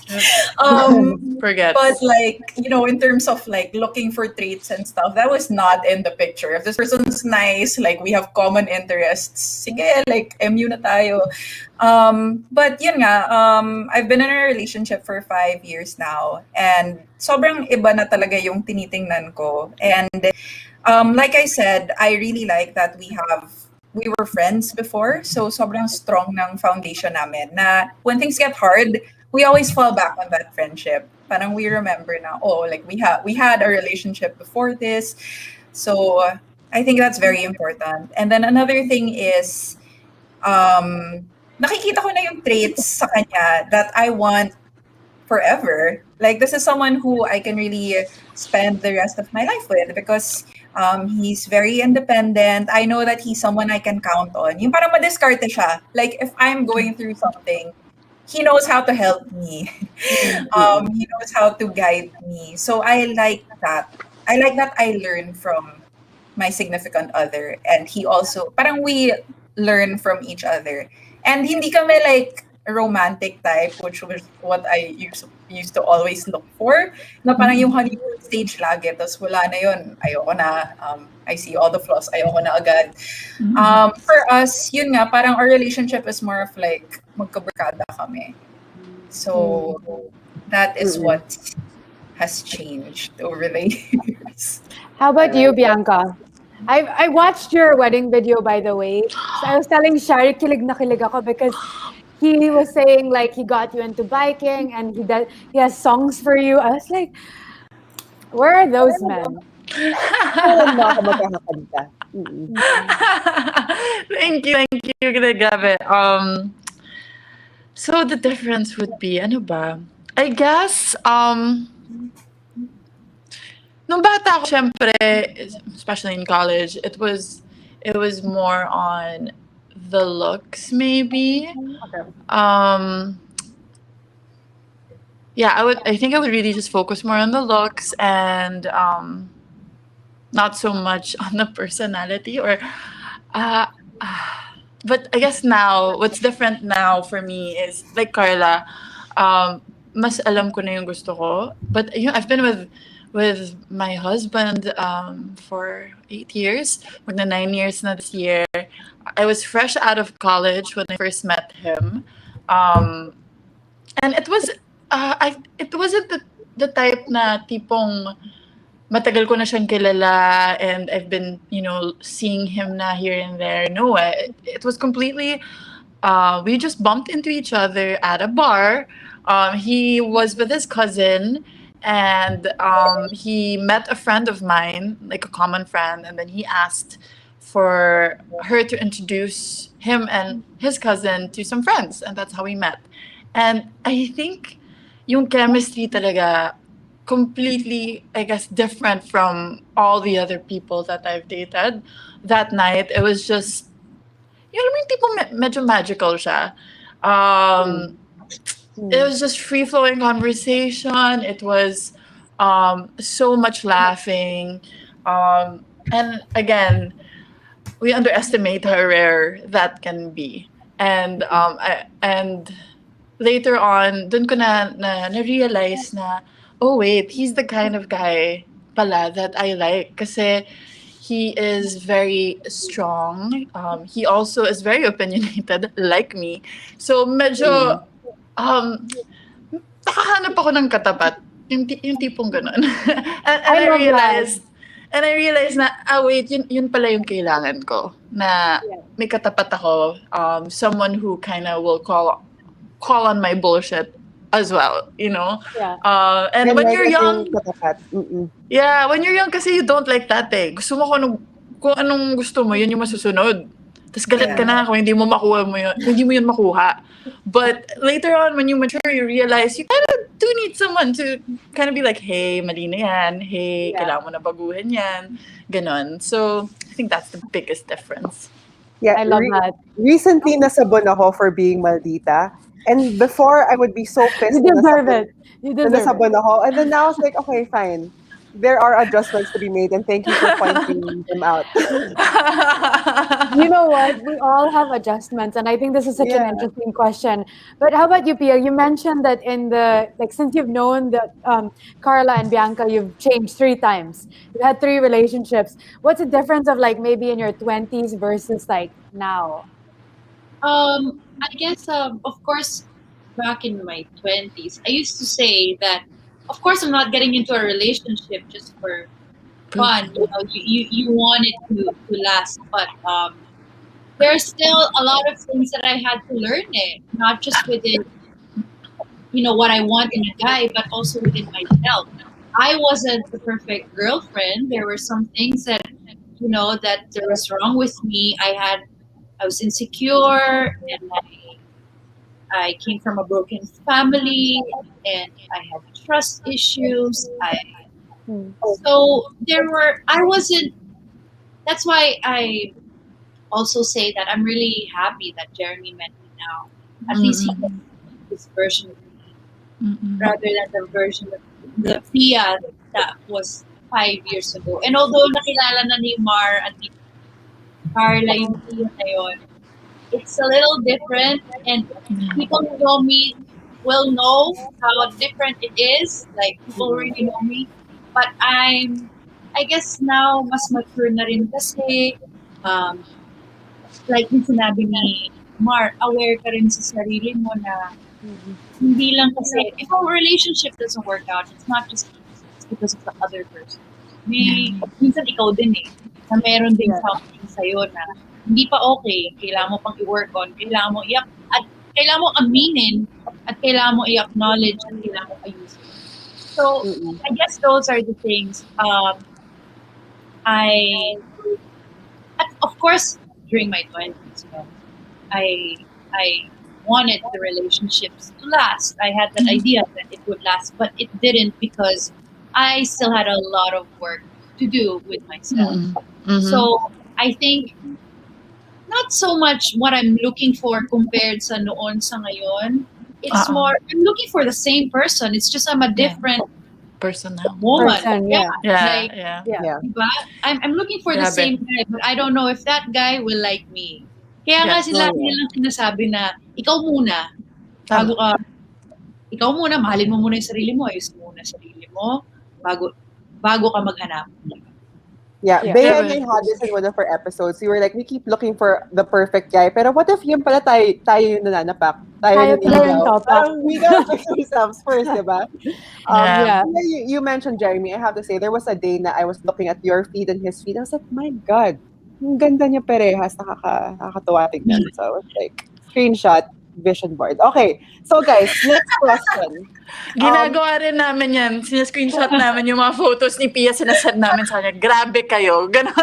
Forget. But like, in terms of like looking for traits and stuff, that was not in the picture. If this person's nice, like we have common interests, sige, like MU na tayo. But yun nga, I've been in a relationship for 5 years now, and sobrang iba na talaga yung tinitingnan ko. And like I said, I really like that we were friends before, so sobrang strong ng foundation namin na when things get hard, we always fall back on that friendship. Parang we remember na, like we had a relationship before this. So I think that's very important. And then another thing is, nakikita ko na yung traits sa kanya that I want forever. Like, this is someone who I can really spend the rest of my life with because he's very independent. I know that he's someone I can count on. Yung parang madiskarte siya. Like, if I'm going through something, he knows how to help me. He knows how to guide me. So I like that. I like that I learn from my significant other, and he also, parang we learn from each other. And hindi kami like romantic type, which was what I used to always look for. Na parang yung honeymoon stage lagi, tapos wala na yun, ayoko na. I see all the flaws, ayoko na agad. For us, yun nga, parang our relationship is more of like, magkabarkada kami. So, that is what has changed over the years. How about you, Bianca? I watched your wedding video, by the way. So I was telling Shari, kilig na kilig ako because he was saying like he got you into biking and he has songs for you. I was like, where are those men? Thank you, grabe. So the difference would be, ano ba? I guess, Nung bata ako, syempre, especially in college, it was more on the looks, maybe. Okay. Yeah, I think I would really just focus more on the looks and not so much on the personality or uh, but I guess now what's different now for me is like Carla, mas alam ko na yung gusto ko. But I've been with my husband for 8 years, magna 9 years na this year. I was fresh out of college when I first met him. And it wasn't the type na tipong matagal ko na siyang kilala and I've been, seeing him na here and there. No, it was completely, we just bumped into each other at a bar. He was with his cousin and he met a friend of mine, like a common friend, and then he asked for her to introduce him and his cousin to some friends, and that's how we met. And I think yung chemistry talaga completely, I guess, different from all the other people that I've dated. That night, it was just, alam mo yung tipong medyo magical siya. It was just free-flowing conversation. It was so much laughing. And again, we underestimate how rare that can be. And and later on, dun ko na-realize na, oh wait, he's the kind of guy pala that I like. Kasi he is very strong. He also is very opinionated, like me. So medyo, nakahanap ako ng katapat. Yung tipong ganun. and I love realized, and I realized na, wait, yun pala yung kailangan ko. Na may katapat ako, someone who kind of will call on my bullshit as well, Yeah. And when you're young, Mm-mm. yeah, when you're young kasi you don't like that eh. Gusto mo kung anong gusto mo, yun yung masusunod. Tapos galit ka na kung hindi mo yun makuha. But later on, when you mature, you realize you kind of do need someone to kind of be like, hey, mali na yan. Hey, kailangan mo na baguhin yan. Ganon. So, I think that's the biggest difference. Yeah, I love that. Recently, nasabon ako for being maldita. And before, I would be so pissed. You deserve nasabon- it. You na deserve nasabon it. ako. And then now it's like, okay, fine. There are adjustments to be made, and thank you for pointing them out. You know what? We all have adjustments, and I think this is such an Yeah. interesting question. But how about you, Pia? You mentioned that since you've known that Carla and Bianca, you've changed 3 times. You had 3 relationships. What's the difference of maybe in your 20s versus now? I guess, of course, back in my 20s, I used to say that, of course, I'm not getting into a relationship just for fun. You want it to last, but there's still a lot of things that I had to learn not just within, what I want in a guy, but also within myself. I wasn't the perfect girlfriend. There were some things that, that there was wrong with me. I was insecure, and I came from a broken family, and I had trust issues. So I wasn't, that's why I also say that I'm really happy that Jeremy met me now. At least he can see this version of me rather than the version of the Pia that was 5 years ago. And although nakilala na ni Mar at ni Carla yung Pia na yun, it's a little different, and people who know me will know how different it is. Like, people really know me. But I guess now, mas mature na rin kasi, like yung sinabi ni Mar, aware ka rin sa sarili mo na hindi lang kasi, if a relationship doesn't work out, it's not just because of the other person. Minsan ikaw din na meron din something sa'yo na hindi pa okay, kailangan mo pang i-work on, kailangan mo kailangan mo aminin, at kailangan mo i-acknowledge, at kailangan mo ayusin. So, I guess those are the things. Of course, during my 20s, I wanted the relationships to last. I had that idea that it would last, but it didn't because I still had a lot of work to do with myself. Mhm. So I think not so much what I'm looking for compared sa noon sa ngayon. It's more, I'm looking for the same person. It's just I'm a different person now. woman. Person, yeah. Yeah, Like, yeah. Yeah. diba? I'm looking for the Grabe. same guy, but I don't know if that guy will like me. Kaya nga Yes. sila nilang sinasabi na, ikaw muna, bago Tama. ka, ikaw muna, mahalin mo muna yung sarili mo, ayusin mo muna yung sarili mo, bago ka maghanap. Yeah, Yeah. Bea Yeah, and I had this in one of our episodes. We were like, we keep looking for the perfect guy. Pero what if yun pala tayo yung nananapak? Tayo pala yung naninigaw? topak. Parang we gotta fix ourselves first, diba? Yeah. You mentioned Jeremy. I have to say, there was a day na I was looking at your feed and his feed. I was like, my God, ang ganda niya parehas. Nakakatuwa tignan. So I was like, screenshot, vision board. Okay, so guys, next question. Ginagawa rin namin yan. Sinescreenshot namin yung mga photos ni Pia, sinasend namin sa kanya. Grabe kayo. Ganon.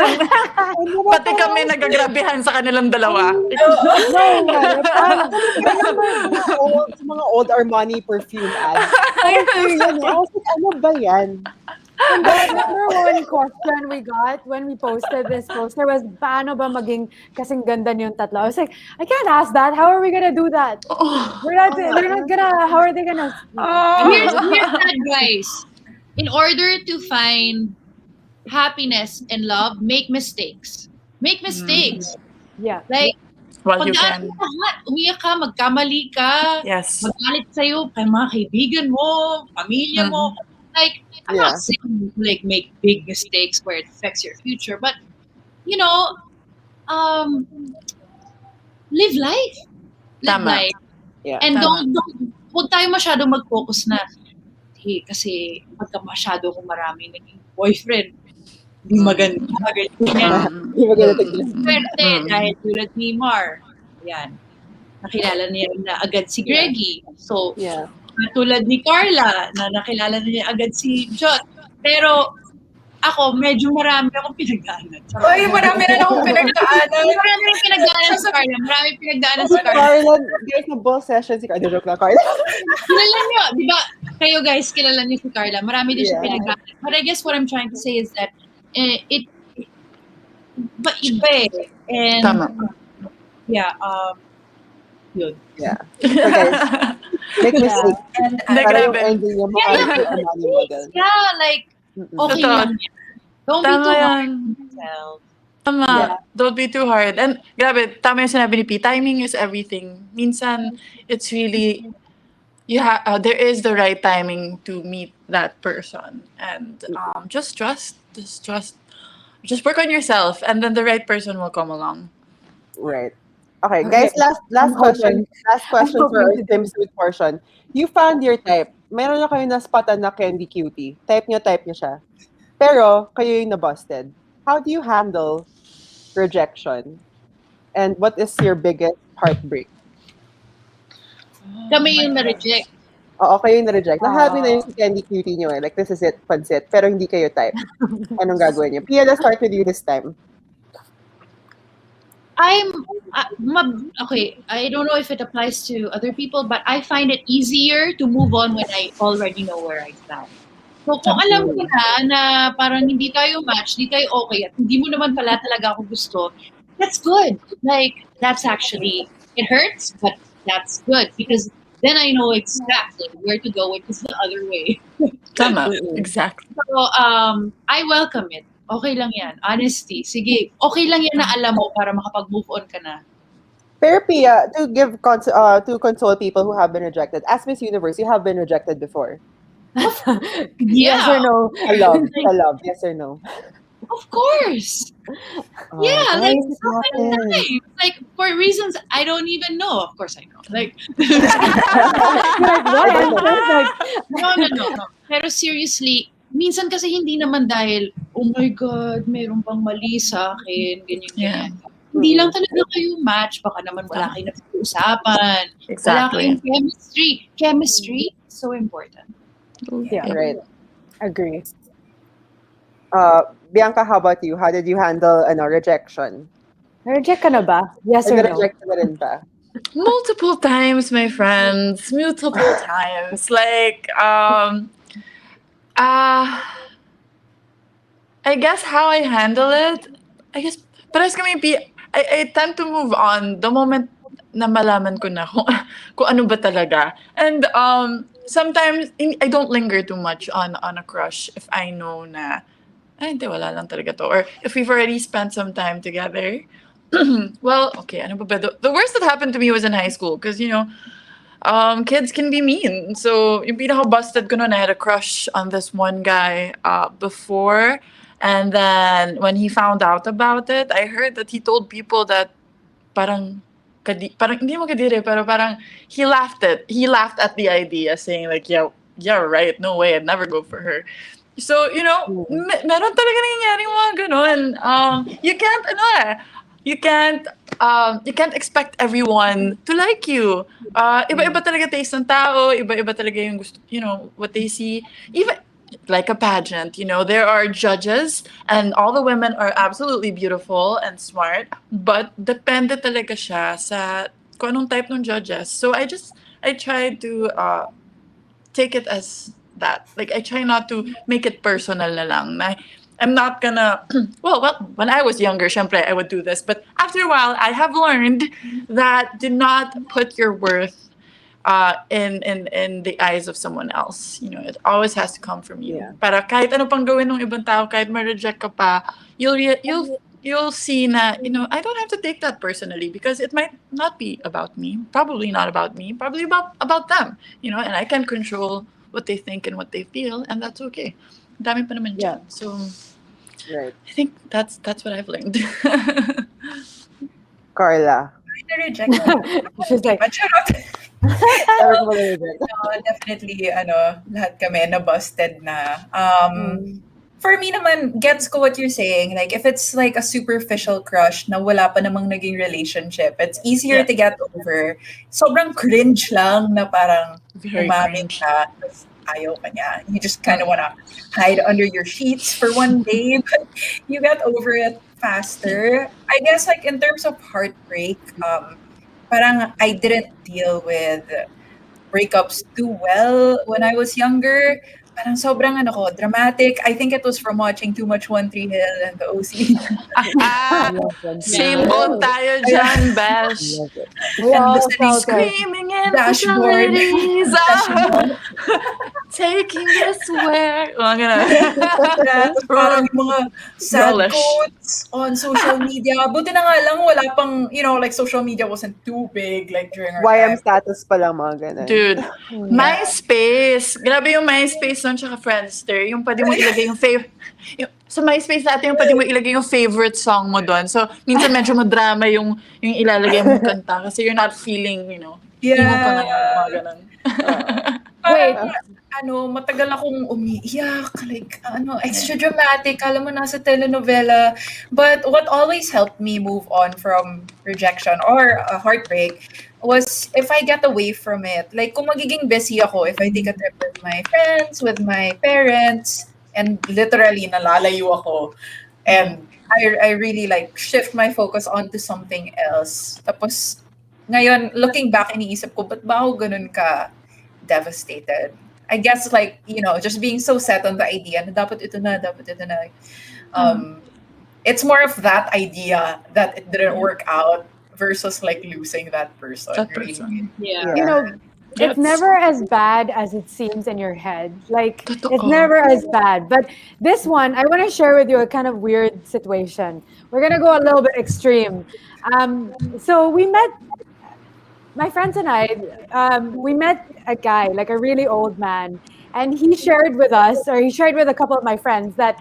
Pati kami nagagrabehan sa kanilang dalawa. Mga old Armani perfume ads. I was like, ano ba yan? And the number one question we got when we posted this poster was, paano ba maging kasing ganda niyong tatlo? I was like, I can't ask that. How are we gonna do that? They're not gonna, how are they gonna? Here's that, guys. In order to find happiness and love, make mistakes. Make mistakes. Yeah. Like, Well, you pag can. lahat, umiyak ka, magkamali ka, Yes. magalit sa'yo, kay mga kaibigan mo, pamilya mo. Like, I'm not saying like make big mistakes where it affects your future, but you know, live life. Live Tama. life. Yeah. And Tama. huwag tayo masyado mag-focus na, kasi pagka masyado kung marami naging boyfriend, di maganda, ganyan. Di ba ganun tignan? Swerte, dahil tulad ni Mar, yan, nakilala niya na agad si Greggy. So, Yeah. tulad ni Carla, na nakilala niya agad si John. Pero, ako, medyo marami akong pinagdaanan. Oy, marami rin akong pinagdaanan. Marami rin pinagdaanan si Carla. Marami pinagdaanan si Carla. Carla, guys, na ball session si Carla. Joke lang, Carla. Kilala niyo, di ba? Kayo guys, kilala niyo si Carla. Marami din siya Yeah. pinagdaanan. But I guess what I'm trying to say is that, iba eh. And, Tama. yeah, yun. Yeah. So guys, make mistakes. And Hindi, Para yung grabe. ending yung mga Armani model. Yeah, like, okay Totoo. lang yan. Don't be Tama too hard yan. on yourself. Tama. Yeah. Don't be too hard. And grabe, tama yung sinabi ni P. Timing is everything. Minsan, it's really, there is the right timing to meet that person. And just trust. Just work on yourself. And then the right person will come along. Right. Okay, guys, last question. Last question for our swimsuit portion. You found your type. Meron na kayo na-spotan na candy cutie. Type niyo siya. Pero, kayo yung na-busted. How do you handle rejection? And what is your biggest heartbreak? Kami yung na-reject. Oo, kayo yung na-reject. Nahabi na yung candy cutie niyo eh. Like, this is it, pansit. Pero hindi kayo type. Anong gagawin niyo? Pia, let's start with you this time. Okay, I don't know if it applies to other people, but I find it easier to move on when I already know where I stand. So kung alam ko na parang hindi tayo match, hindi tayo okay, at hindi mo naman pala talaga ako gusto, that's good. Like, that's actually, it hurts, but that's good because then I know exactly where to go, which is the other way. Tama. Exactly. So, I welcome it. Okay lang yan. Honesty. Sige. Okay lang yan na alam mo para makapag-move on ka na. Pero Pia, to console people who have been rejected, as Miss Universe, you have been rejected before. Yes or no? I love. Yes or no? Of course. Yeah, like sometimes, like for reasons I don't even know. Of course I know. Like no. Pero seriously, minsan kasi hindi naman dahil, oh my God, meron bang mali sa akin, ganyan. Hindi lang talaga kayo match. Baka naman wala kayo napag-uusapan. Wala kayong chemistry. Chemistry is so important. Yeah, Right. agree. Bianca, how about you? How did you handle rejection? Na-reject ka na ba? Yes or no? Reject na rin ba? Multiple times, my friends. Multiple times. Like, Uh, I guess how I handle it, I guess, parehas kami I tend to move on the moment na malaman ko na kung ano ba talaga. And sometimes, I don't linger too much on a crush if I know na, ay, hindi, wala lang talaga to. Or if we've already spent some time together. Well, okay, ano ba ba? The worst that happened to me was in high school because, kids can be mean. So, yung pinaka-busted ko noon, I had a crush on this one guy before. And then, when he found out about it, I heard that he told people that parang, parang hindi mo kadiri, pero parang he laughed at the idea, saying like, yeah, right, no way, I'd never go for her. So, meron talaga nangyayaring mga ganon. You can't expect everyone to like you. Iba-iba talaga taste ng tao, iba-iba talaga yung gusto, what they see. Even like a pageant, there are judges and all the women are absolutely beautiful and smart, but depende talaga siya sa kung anong type ng judges. So I try to take it as that. Like, I try not to make it personal na lang. I'm not gonna, well, when I was younger, syempre, I would do this. But after a while, I have learned that do not put your worth in the eyes of someone else. It always has to come from you. Yeah. Para kahit ano pang gawin ng ibang tao, kahit ma-reject ka pa, you'll see na, I don't have to take that personally because it might not be about me. Probably not about me. Probably about them. And I can control what they think and what they feel, and that's okay. Dami pa naman dyan. So, Right. I think that's what I've learned. Carla. Na-reject ako. She's like, Never ko ma-reject. Definitely, lahat kami na-busted na. For me naman, gets ko what you're saying. Like, if it's like a superficial crush na wala pa namang naging relationship, it's easier to get over. Sobrang cringe lang na parang Very umamin cringe. ka, tapos ayaw ka niya. You just kind of want to hide under your sheets for one day, but you get over it faster. I guess, like, in terms of heartbreak, parang I didn't deal with breakups too well when I was younger. Parang sobrang dramatic. I think it was from watching too much One Tree Hill and the OC. Same boat tayo dyan, Bash. we all listening felt it. Screaming in Dashboard. facilities. Taking this where. Mga ganun. Tapos parang yung mga sad Relish. quotes on social media. Buti na nga lang wala pang, like social media wasn't too big like during our YM time. status pa lang mga ganun. Dude, MySpace. Grabe yung MySpace nun, tsaka Friendster. Yung pwede mo ilagay yung sa MySpace natin, yung pwede mo ilagay yung favorite song mo doon. So, minsan medyo madrama yung ilalagay mong kanta kasi you're not feeling, emo ka ngayon, mga ganun. Wait. Matagal akong umiiyak, like, extra dramatic, alam mo, nasa telenovela. But what always helped me move on from rejection or a heartbreak was if I get away from it. Like, kung magiging busy ako, if I take a trip with my friends, with my parents, and literally nalalayo ako, and I really, like, shift my focus onto something else. Tapos, ngayon, looking back, iniisip ko, ba't ba ako ganun ka devastated? I guess, like, just being so set on the idea na dapat ito na. It's more of that idea that it didn't work out versus, like, losing that person. That really. person. Yeah. It's never as bad as it seems in your head. Like, Totoo. it's never as bad. But this one, I want to share with you a kind of weird situation. We're going to go a little bit extreme. So we met, my friends and I, we met a guy, like a really old man. And he shared with us, or he shared with a couple of my friends, that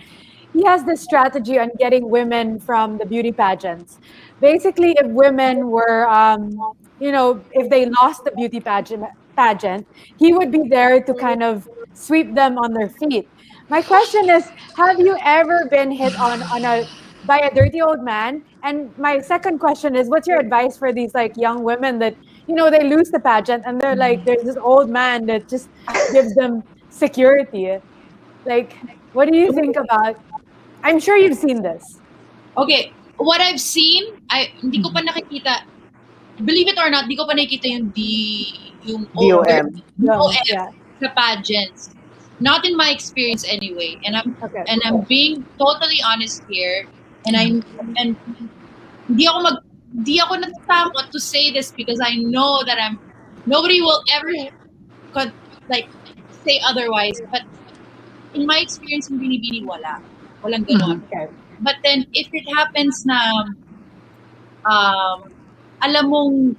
he has this strategy on getting women from the beauty pageants. Basically, if women were, if they lost the beauty pageant, he would be there to kind of sweep them on their feet. My question is, have you ever been hit on by a dirty old man? And my second question is, what's your advice for these, like, young women that, they lose the pageant and they're like, there's this old man that just gives them security. Like, what do you think about? I'm sure you've seen this. Okay, what I've seen, hindi ko pa nakikita. Believe it or not, di ko pa nakikita yung DOM. DOM Yeah. sa pageants. not in my experience anyway. And Okay. I'm being totally honest here. And and di ako natatakot to say this because I know that nobody will ever could like say otherwise. But in my experience, in Binibini, walang ganon. Okay. But then if it happens na alam mong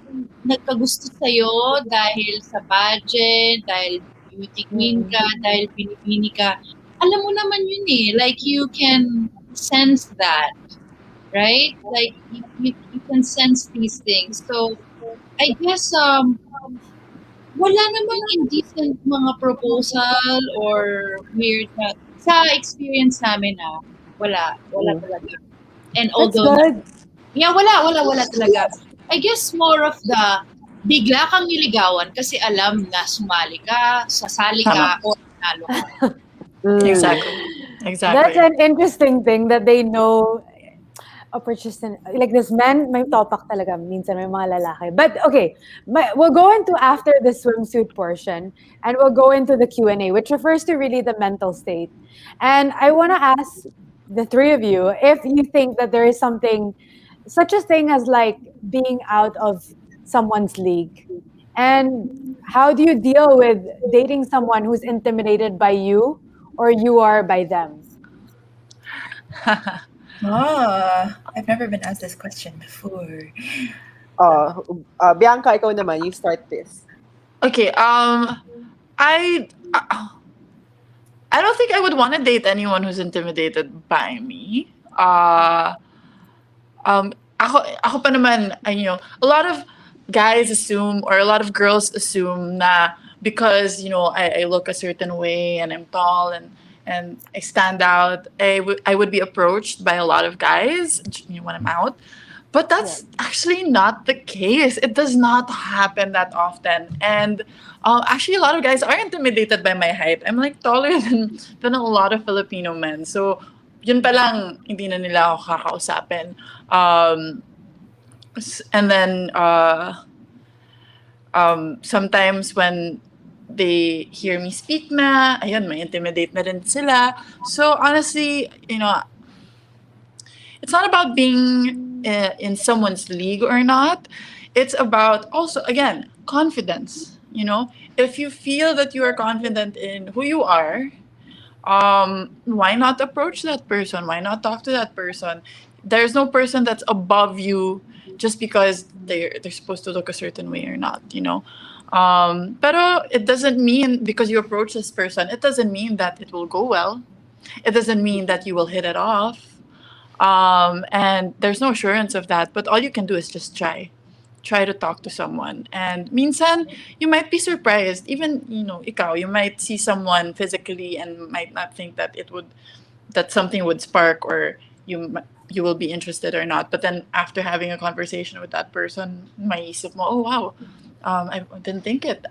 nagkagusto sa'yo dahil sa budget, dahil beauty queen ka, dahil binibini ka, alam mo naman yun eh. Like, you can sense that, right? Like, you can sense these things. So, I guess, wala namang indecent mga proposal or weird na, sa experience namin wala talaga. And That's although, good. yeah, wala talaga. I guess more of the bigla kang niligawan kasi alam na sumali ka, sasali ka, or nalo ka. Exactly. That's an interesting thing that they know. Opportunity, like this man, may topak talaga minsan may mga lalaki. But okay, we'll go into after the swimsuit portion, and we'll go into the Q&A, which refers to really the mental state. And I want to ask the three of you if you think that there is such a thing as like being out of someone's league. And how do you deal with dating someone who's intimidated by you or you are by them? I've never been asked this question before. Bianca, ikaw naman, you start this. Okay, I don't think I would want to date anyone who's intimidated by me. Ako pa naman, a lot of guys assume, or a lot of girls assume na because, I look a certain way and I'm tall and I stand out, I would be approached by a lot of guys when I'm out. But that's actually not the case. It does not happen that often. And actually, a lot of guys are intimidated by my height. I'm like taller than a lot of Filipino men. So, yun pa lang, hindi na nila ako kakausapin. And then, sometimes when they hear me speak na, ayun, may intimidate na rin sila. So, honestly, it's not about being in someone's league or not. It's about also, again, confidence. If you feel that you are confident in who you are, why not approach that person? Why not talk to that person? There's no person that's above you just because they're supposed to look a certain way or not, Pero it doesn't mean because you approach this person, it doesn't mean that it will go well. It doesn't mean that you will hit it off. And there's no assurance of that. But all you can do is just try to talk to someone. And minsan, you might be surprised. Even, ikaw, you might see someone physically and might not think that that something would spark or you will be interested or not. But then after having a conversation with that person, maiisip mo, oh, wow. I didn't think it.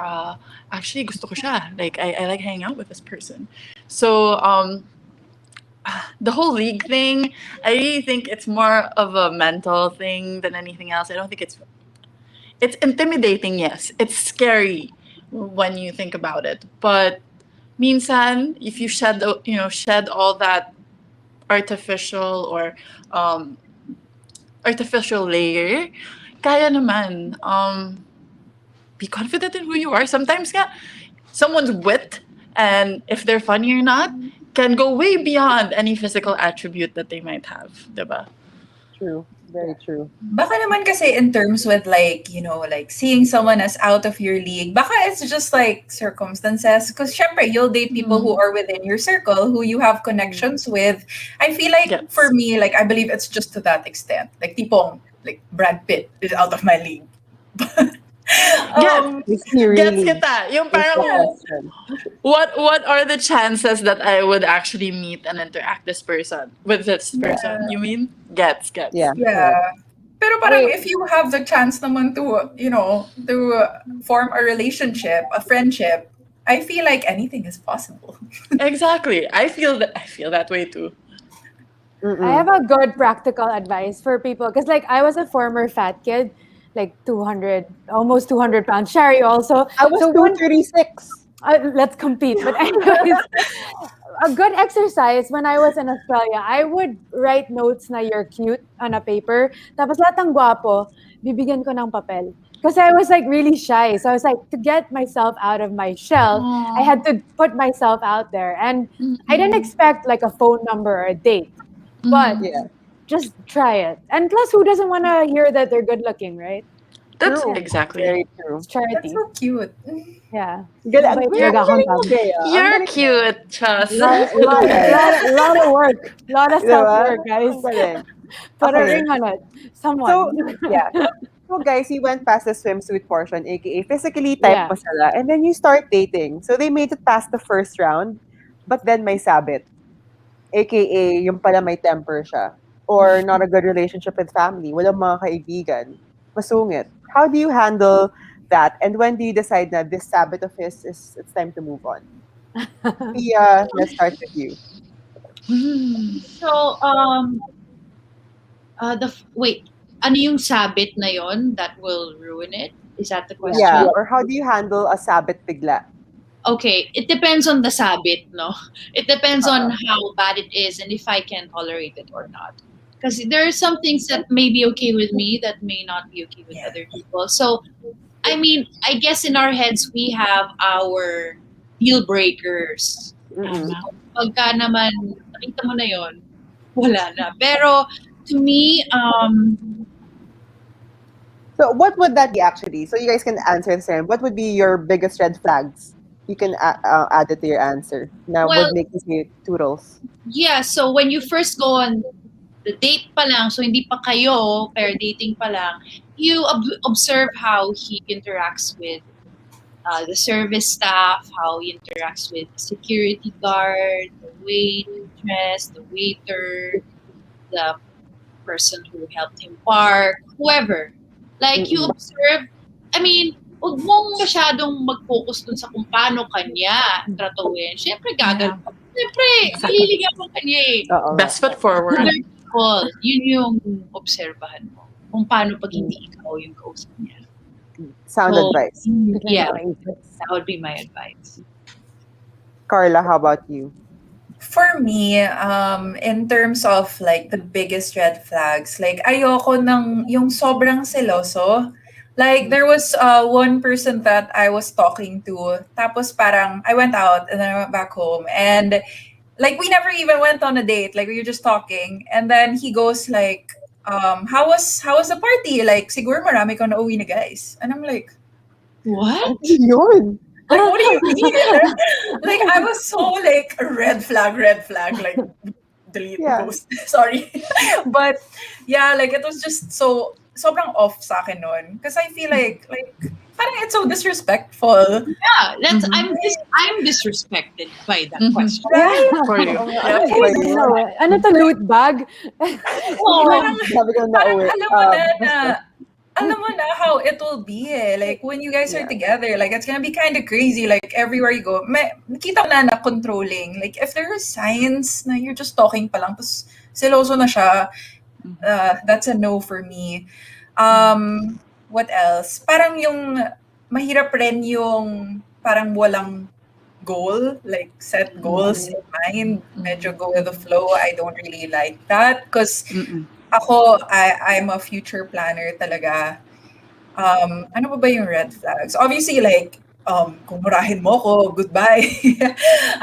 Actually, gusto ko siya. Like, I like hanging out with this person. So, the whole league thing, I really think it's more of a mental thing than anything else. I don't think it's intimidating, yes. It's scary when you think about it. But minsan, if you shed all that artificial or artificial layer, kaya naman. Be confident in who you are. Sometimes someone's wit, and if they're funny or not, can go way beyond any physical attribute that they might have, diba? True. Very true. Baka naman kasi in terms with like seeing someone as out of your league, baka it's just like circumstances. Because syempre, you'll date people who are within your circle, who you have connections with. I feel like for me, like I believe it's just to that extent. Like tipong, like Brad Pitt is out of my league. Gets kita. Yung parang, what are the chances that I would actually meet and interact with this person? You mean? Gets. Yeah. Pero parang if you have the chance naman to form a relationship, a friendship, I feel like anything is possible. Exactly. I feel that way too. I have a good practical advice for people because like I was a former fat kid. Like 200, almost 200 pounds. Shari also. I was 236. let's compete. But anyways, a good exercise when I was in Australia, I would write notes na you're cute on a paper. Tapos lahat ng gwapo, bibigyan ko ng papel. Because I was like really shy. So I was like, to get myself out of my shell, I had to put myself out there. And I didn't expect like a phone number or a date. But Yeah. just try it. And plus, who doesn't want to hear that they're good looking, right? That's True. exactly. Very true. It's charity. That's so cute. Yeah. Good. Mabait Very talaga akong tao. Bea. Ang You're galing mo. cute, Chas. Lot of work. Lot of Diba? self-work, guys. Ang galing. Put a Okay. ring on it. Someone. So, yeah. So, guys, you went past the swimsuit portion, aka physically type Yeah. mo sila, and then you start dating. So, they made it past the first round, but then may sabit, aka yung pala may temper siya, or not a good relationship with family, walang mga kaibigan, masungit. How do you handle that, and when do you decide that this sabit of his is it's time to move on? Pia, let's start with you. So, wait, ano yung sabit na yon that will ruin it? Is that the question? Yeah, or how do you handle a sabit bigla? Okay, it depends on the sabit, no? It depends on how bad it is and if I can tolerate it or not. Because there are some things that may be okay with me that may not be okay with other people. So, I mean, I guess in our heads, we have our deal breakers. Pagka naman, nakita mo na yon, wala na. Pero, to me, So what would that be actually? So you guys can answer the same. What would be your biggest red flags? You can add it to your answer. Now, Well- would make you say toodles. yeah, so when you first go on the date pa lang, so hindi pa kayo, pero dating pa lang, you observe how he interacts with the service staff, how he interacts with the security guard, the waitress, the waiter, the person who helped him park, whoever. Like, you observe, I mean, huwag mong masyadong mag-focus dun sa kung paano kanya tratuhin. Siyempre, Siyempre, ililigan mo kanya eh. Best foot forward. Other people, yun yung obserbahan mo. Kung paano pag hindi ikaw yung kausap niya. Sound So, advice. Yeah, that would be my advice. Carla, how about you? For me, in terms of like the biggest red flags, like ayoko ng yung sobrang seloso. Like there was one person that I was talking to, tapos parang I went out and then I went back home and like we never even went on a date. Like we were just talking and then he goes like, how was the party? Like siguro marami ko na uwi na guys. And I'm like, What? Yun. like, what do you mean? Like, I was so like, red flag, like, delete Yeah. post. Sorry. But, yeah, like, it was just so, sobrang off sa akin nun. Because I feel like, parang it's so disrespectful. Yeah, that's I'm disrespected by that question. For you. Ano to, loot bag? Parang, Sabi ko na parang uwi. alam mo na how it will be eh. Like, when you guys are together, like, it's gonna be kind of crazy. Like, everywhere you go, nakita mo na controlling. Like, if there are signs na you're just talking pa lang, tapos seloso na siya, that's a no for me. What else? Parang yung mahirap rin yung parang walang goal, like set goals in mind. Medyo go with the flow. I don't really like that because ako, I'm a future planner talaga. Ano ba yung red flags? Obviously, like, kung murahin mo ko, goodbye.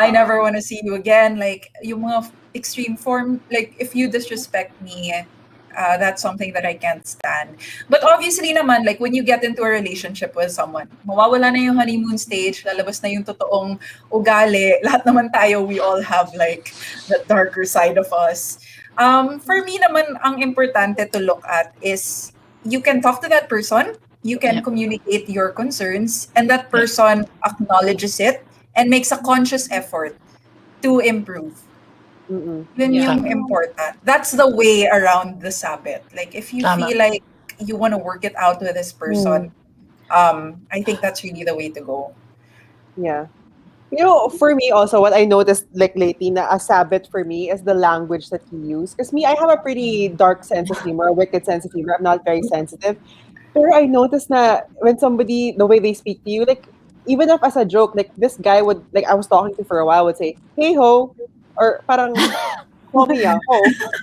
I never want to see you again. Like, yung mga extreme form, like, if you disrespect me, that's something that I can't stand. But obviously naman, like, when you get into a relationship with someone, mawawala na yung honeymoon stage, lalabas na yung totoong ugali. Lahat naman tayo, we all have, like, the darker side of us. For me naman, ang importante to look at is you can talk to that person, you can communicate your concerns, and that person acknowledges it and makes a conscious effort to improve. Yun yung important. That's the way around the sabit. Like, if you feel like you want to work it out with this person, I think that's really the way to go. Yeah. You know, for me also, what I noticed like lately na a sabit for me is the language that you use. Because me, I have a pretty dark sense of humor, a wicked sense of humor. I'm not very sensitive. Pero I noticed na when somebody, the way they speak to you, like even if as a joke, like this guy would, like I was talking to for a while, would say, "Hey ho," or parang call me a ho.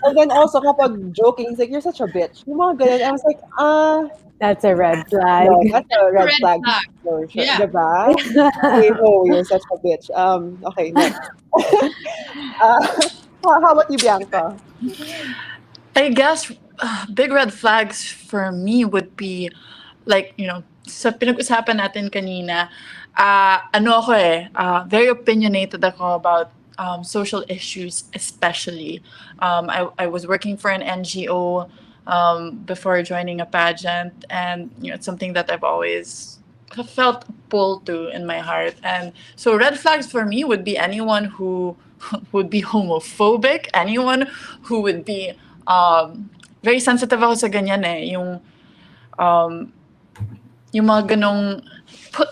And then also kapag joking, he's like, "You're such a bitch." Yung mga ganun. I was like, That's a red flag. no, that's a red Red flag flag. for sure. Yeah. Diba? Hey ho, you're such a bitch. Okay, next. How about you, Bianca? I guess big red flags for me would be like, sa pinag-usapan natin kanina, very opinionated ako about social issues especially. I was working for an NGO before joining a pageant, and it's something that I've always felt pulled to in my heart. And so red flags for me would be anyone who would be homophobic, anyone who would be very sensitive ako sa ganyan um, yung mga ganong,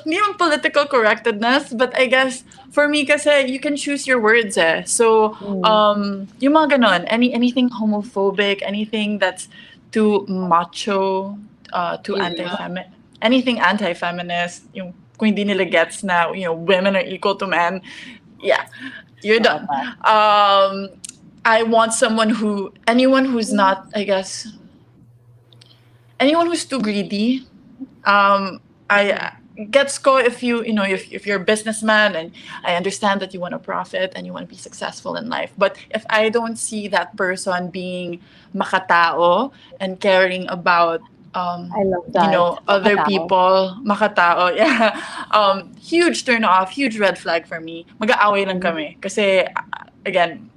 hindi naman political correctness, but I guess for me kasi you can choose your words So, yung mga ganon, anything homophobic, anything that's too macho, too anti-feminist, anything anti-feminist, yung kung hindi nila gets na, women are equal to men, yeah, you're done. I want anyone who's not, I guess, anyone who's too greedy. I gets ko if if you're a businessman, and I understand that you want to profit and you want to be successful in life. But if I don't see that person being makatao and caring about I love that. other Makatao. people, makatao, yeah. Huge turn off, huge red flag for me. Mag-aaway lang kami. Kasi, again,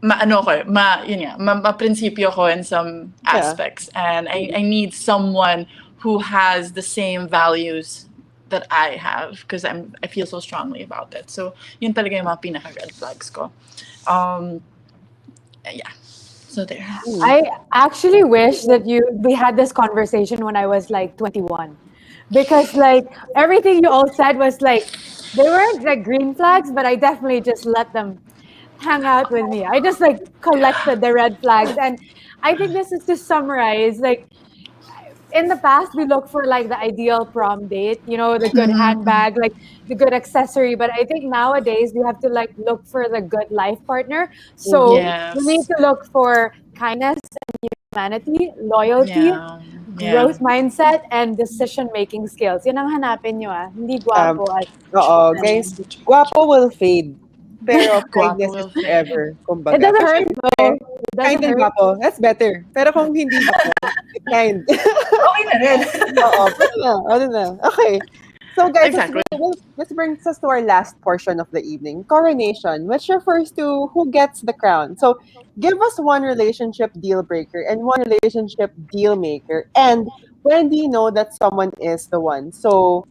ma-prinsipyo ko in some aspects. And I need someone who has the same values that I have, because I feel so strongly about it. So, yun talaga yung mga pinaka-red flags ko. Yeah. So there. I actually wish that we had this conversation when I was like 21, because like everything you all said was like, they weren't like green flags, but I definitely just let them hang out with me. I just like collected the red flags. And I think this is to summarize, like, in the past, we look for like the ideal prom date, the good handbag, like the good accessory. But I think nowadays we have to like look for the good life partner. So Yes. we need to look for kindness and humanity, loyalty, growth mindset, and decision-making skills. Yun ang hanapin nyo Hindi guwapo at guys, guwapo will fade. Pero kindness Guwapo is will fade. forever. Kumbaga. It doesn't hurt though. It Kind doesn't and hurt. guwapo, that's better. Pero kung hindi guwapo, kind. Okay na rin. Ano na. Okay. So guys, Exactly. this brings us to our last portion of the evening. Coronation, which refers to who gets the crown. So give us one relationship deal breaker and one relationship deal maker. And when do you know that someone is the one? So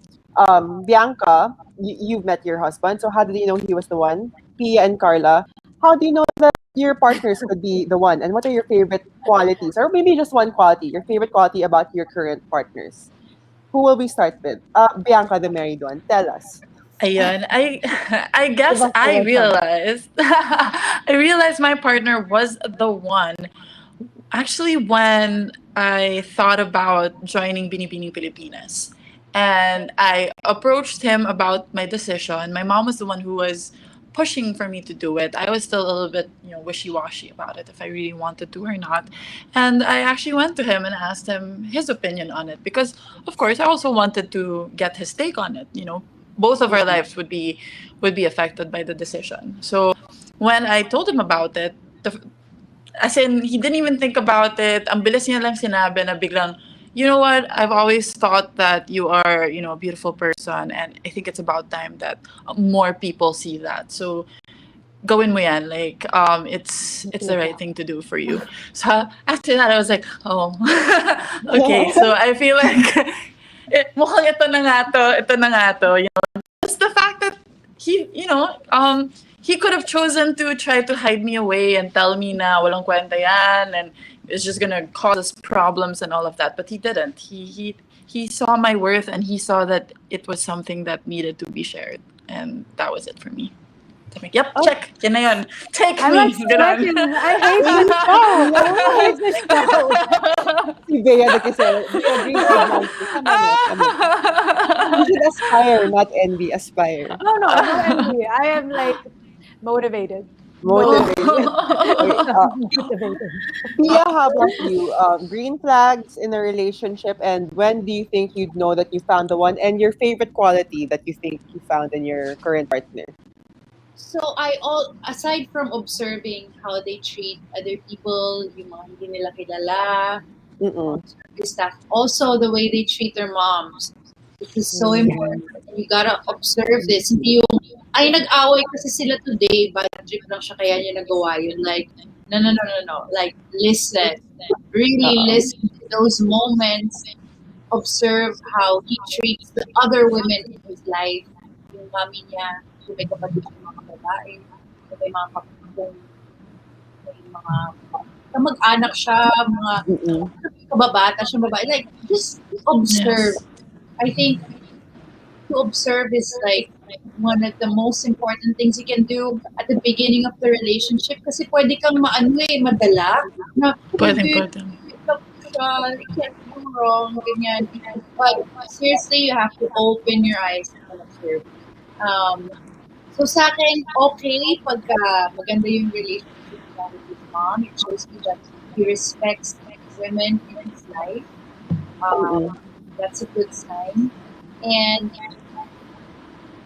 Bianca, you've met your husband. So how did you know he was the one? Pia and Carla, how do you know that your partners could be the one? And what are your favorite qualities? Or maybe just one quality, your favorite quality about your current partners? Who will we start with? Bianca, the married one. Tell us. Ayun, I guess Give us I the realized I realized my partner was the one actually when I thought about joining Binibining Pilipinas. And I approached him about my decision. My mom was the one who was pushing for me to do it. I was still a little bit, wishy-washy about it, if I really wanted to or not. And I actually went to him and asked him his opinion on it, because of course I also wanted to get his take on it. Both of our lives would be affected by the decision. So when I told him about it, as in, he didn't even think about it. Ang bilis niya lang sinabi na biglang, you know what? I've always thought that you are, a beautiful person, and I think it's about time that more people see that. So, gawin mo yan. Like, it's the right thing to do for you. So after that, I was like, oh, okay. So I feel like mukhang ito na nga to. Just the fact that he, he could have chosen to try to hide me away and tell me na walang kwenta yan, and it's just gonna cause us problems and all of that. But he didn't. He saw my worth, and he saw that it was something that needed to be shared, and that was it for me. Sabi, yep, check. Yan na yun. Take I'm me. not sweating. I hate this show. I hate this show. Si Bea nagkasaya. Bea, green flag monster. Tama na, tama na. You should aspire, not envy. Aspire. No, no envy. I am like motivated. Motivated. Okay, Motivated. Pia, how about you? Green flags in a relationship, and when do you think you'd know that you found the one? And your favorite quality that you think you found in your current partner? So aside from observing how they treat other people, yung mga hindi nila kilala, stuff, also the way they treat their moms. This is so important. You gotta observe this. Hindi yung, ay nag-away kasi sila today, bad trip lang siya kaya niya nagawa yun. Like, no. Like, listen. Really listen to those moments. Observe how he treats the other women in his life. Yung mami niya, kung may kapatid ng mga babae, kung may mga kapatid, may mga kamag-anak siya, mga kababata siya, babae. Like, just observe. Yes. I think to observe is like one of the most important things you can do at the beginning of the relationship kasi pwede kang madala na pwede you can't do wrong, ganyan. But seriously, you have to open your eyes and observe. So sa akin, okay, pagka maganda yung relationship with his mom, it shows me that he respects women in his life. That's a good sign. And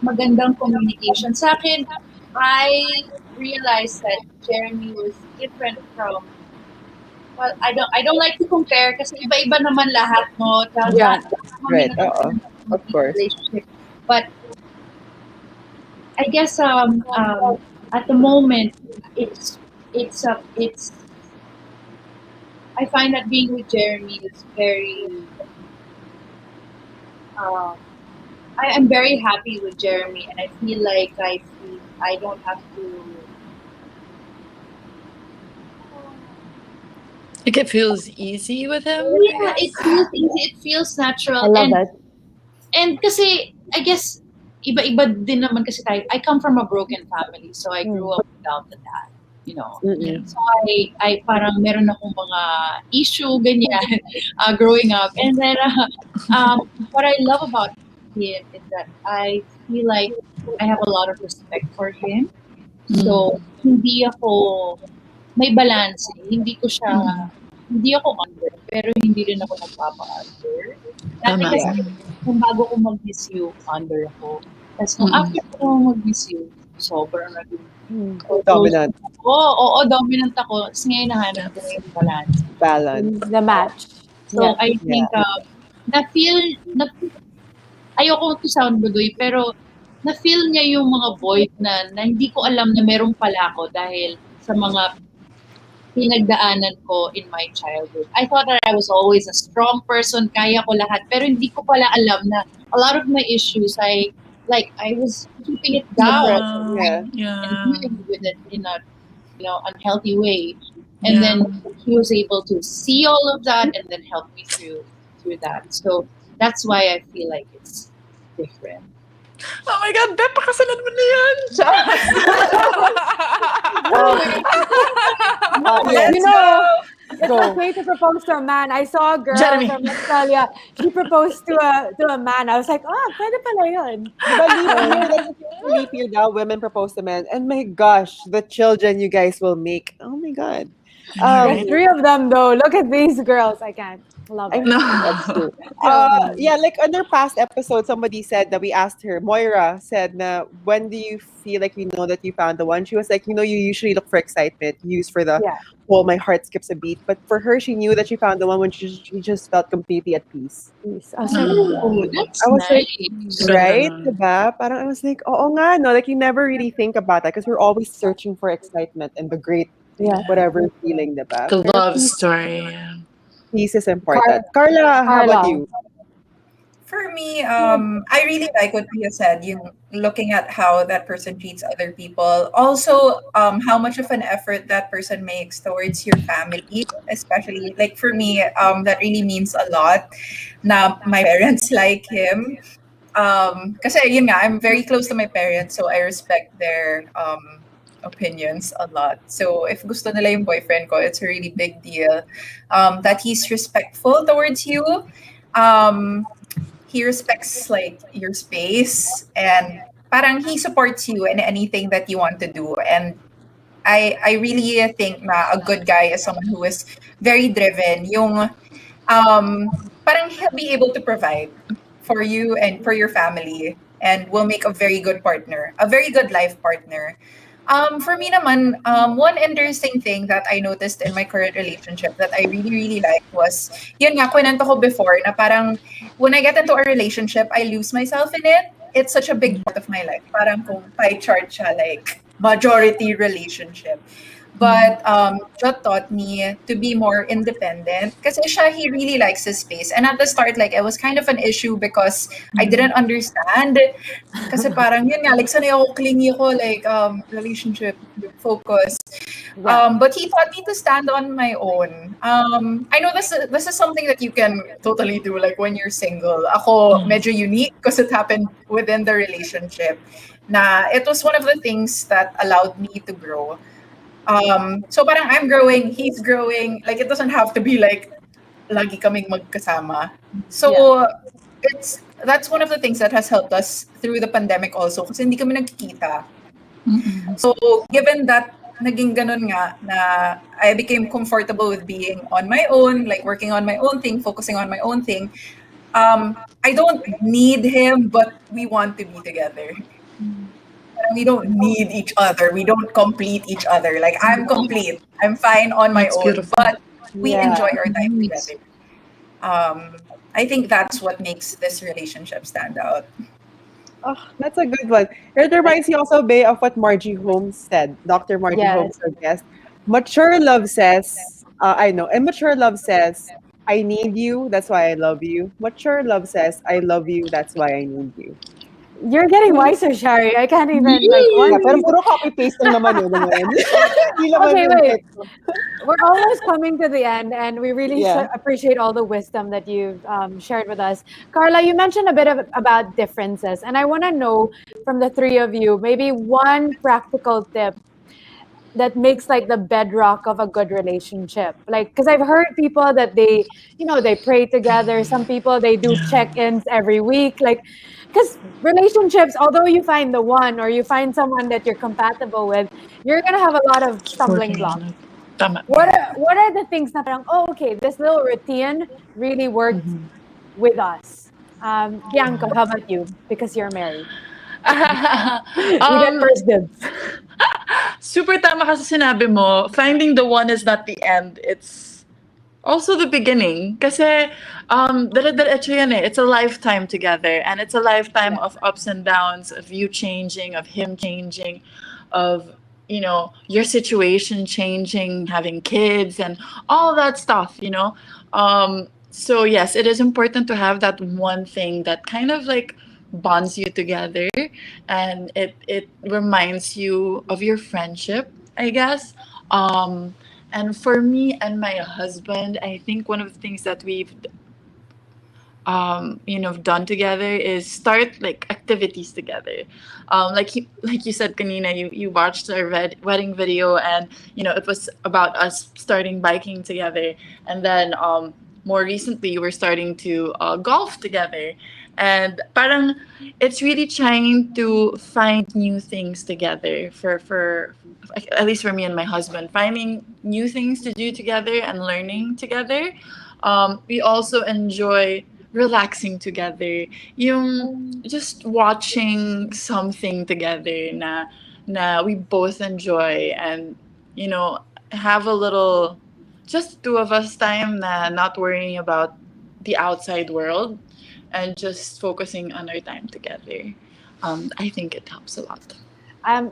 magandang communication. Sa akin, I realized that Jeremy was different from, well, I don't like to compare kasi iba-iba naman lahat, no? Yeah, right. Of course. But I guess at the moment it's I find that being with Jeremy is very I am very happy with Jeremy, and I feel like I don't have to. Like it feels easy with him? Yeah, it feels easy. It feels natural. I love that. And kasi, I guess, iba-iba din naman kasi tayo. I come from a broken family, so I grew up without a dad. You know, so I parang meron akong mga issue ganyan growing up, and then what I love about him is that I feel like I have a lot of respect for him. So hindi ako may balance. Hindi ako under, pero hindi rin ako nagpapa-under. Dati kasi kung bago ko mag-miss you, under ako. Tapos kung after ko mag-miss you, sobrang dominant. Oo, dominant ako. Tapos ngayon nahanap ko yung balance. The match. So I think ayoko to sound budoy, pero na-feel niya yung mga void na hindi ko alam na meron pala ako dahil sa mga pinagdaanan ko in my childhood. I thought that I was always a strong person, kaya ko lahat, pero hindi ko pala alam na a lot of my issues, I was keeping it down and dealing with it in a unhealthy way. And then he was able to see all of that and then help me through that. So that's why I feel like it's different. Oh my God, Bep, pakasalan mo na yan! You know, it's okay to propose to a man. I saw a girl from Australia. She proposed to a man. I was like, pwede pala yun. Leap year now, women propose to men. And my gosh, the children you guys will make. Oh my God. There's 3 of them though. Look at these girls. I can't. Love it. That's true. Like on our past episode, somebody said that we asked her, Moira said, when do you feel like you know that you found the one? She was like, you usually look for excitement, use for the whole my heart skips a beat. But for her, she knew that she found the one when she just felt completely at peace. I was like, that's nice. Right? Diba? Parang I was like, oo nga, no? Like you never really think about that because we're always searching for excitement and the great whatever feeling, diba? The love story. Peace is important. Carla, how about you? For me, I really like what Pia said, looking at how that person treats other people. Also, how much of an effort that person makes towards your family, especially, like for me, that really means a lot. Now, my parents like him. kasi yun nga, I'm very close to my parents, so I respect their opinions a lot. So if gusto nila yung boyfriend ko, it's a really big deal that he's respectful towards you. He respects like your space, and parang he supports you in anything that you want to do. And I really think na a good guy is someone who is very driven. Yung parang he'll be able to provide for you and for your family, and will make a very good partner, a very good life partner. For me naman, one interesting thing that I noticed in my current relationship that I really, really liked was, yun nga, kwento ko before, na parang when I get into a relationship, I lose myself in it. It's such a big part of my life. Parang kung pie chart siya, like, majority relationship. But Jot taught me to be more independent kasi siya, he really likes his space. And at the start, like, it was kind of an issue because I didn't understand. Kasi parang yun nga, like, sanay ako, clingy ako, like, relationship focus. But he taught me to stand on my own. I know this is something that you can totally do, like, when you're single. Ako, medyo unique because it happened within the relationship. Na it was one of the things that allowed me to grow. So parang I'm growing, he's growing. Like, it doesn't have to be like lagi kaming magkasama. So that's one of the things that has helped us through the pandemic also, kasi hindi kami nagkikita. So given that naging ganun nga na I became comfortable with being on my own, like working on my own thing, focusing on my own thing. I don't need him, but we want to be together. We don't need each other. We don't complete each other. Like, I'm complete. I'm fine on my That's own. beautiful. But we Yeah. enjoy our time together. I think that's what makes this relationship stand out. Oh, that's a good one. It reminds me also, Bay, of what Margie Holmes said. Dr. Margie Yes. Holmes, our guest. Mature love says, I know, immature love says, I need you, that's why I love you. Mature love says, I love you, that's why I need you. You're getting wiser, Shari. I can't even like one. Yeah, pero puro copy-paste lang naman yun. Hindi naman Okay, yun wait. teksto. We're almost coming to the end, and we really Yeah. appreciate all the wisdom that you've shared with us. Carla, you mentioned a bit about differences, and I want to know from the three of you, maybe one practical tip that makes like the bedrock of a good relationship. Like, because I've heard people that they pray together. Some people, they do check-ins every week. Like, because relationships, although you find the one or you find someone that you're compatible with, you're gonna have a lot of stumbling blocks. Tama. What are the things na parang, oh, okay, this little routine really worked with us? Bianca, how about you? Because you're married. You get first dibs. Super tama kasi sinabi mo, finding the one is not the end. It's also the beginning. Kasi, dire-diretso yan eh. It's a lifetime together. And it's a lifetime of ups and downs, of you changing, of him changing, of, your situation changing, having kids, and all that stuff, So yes, it is important to have that one thing that kind of like bonds you together, and it reminds you of your friendship, I guess. And for me and my husband, I think one of the things that we've done together is start like activities together. Like you said, Kanina, you watched our wedding video, and it was about us starting biking together, and then more recently we're starting to golf together, and parang it's really trying to find new things together for at least for me and my husband, finding new things to do together and learning together. We also enjoy relaxing together, yung just watching something together na we both enjoy, and have a little just two of us time, na not worrying about the outside world and just focusing on our time together. I think it helps a lot.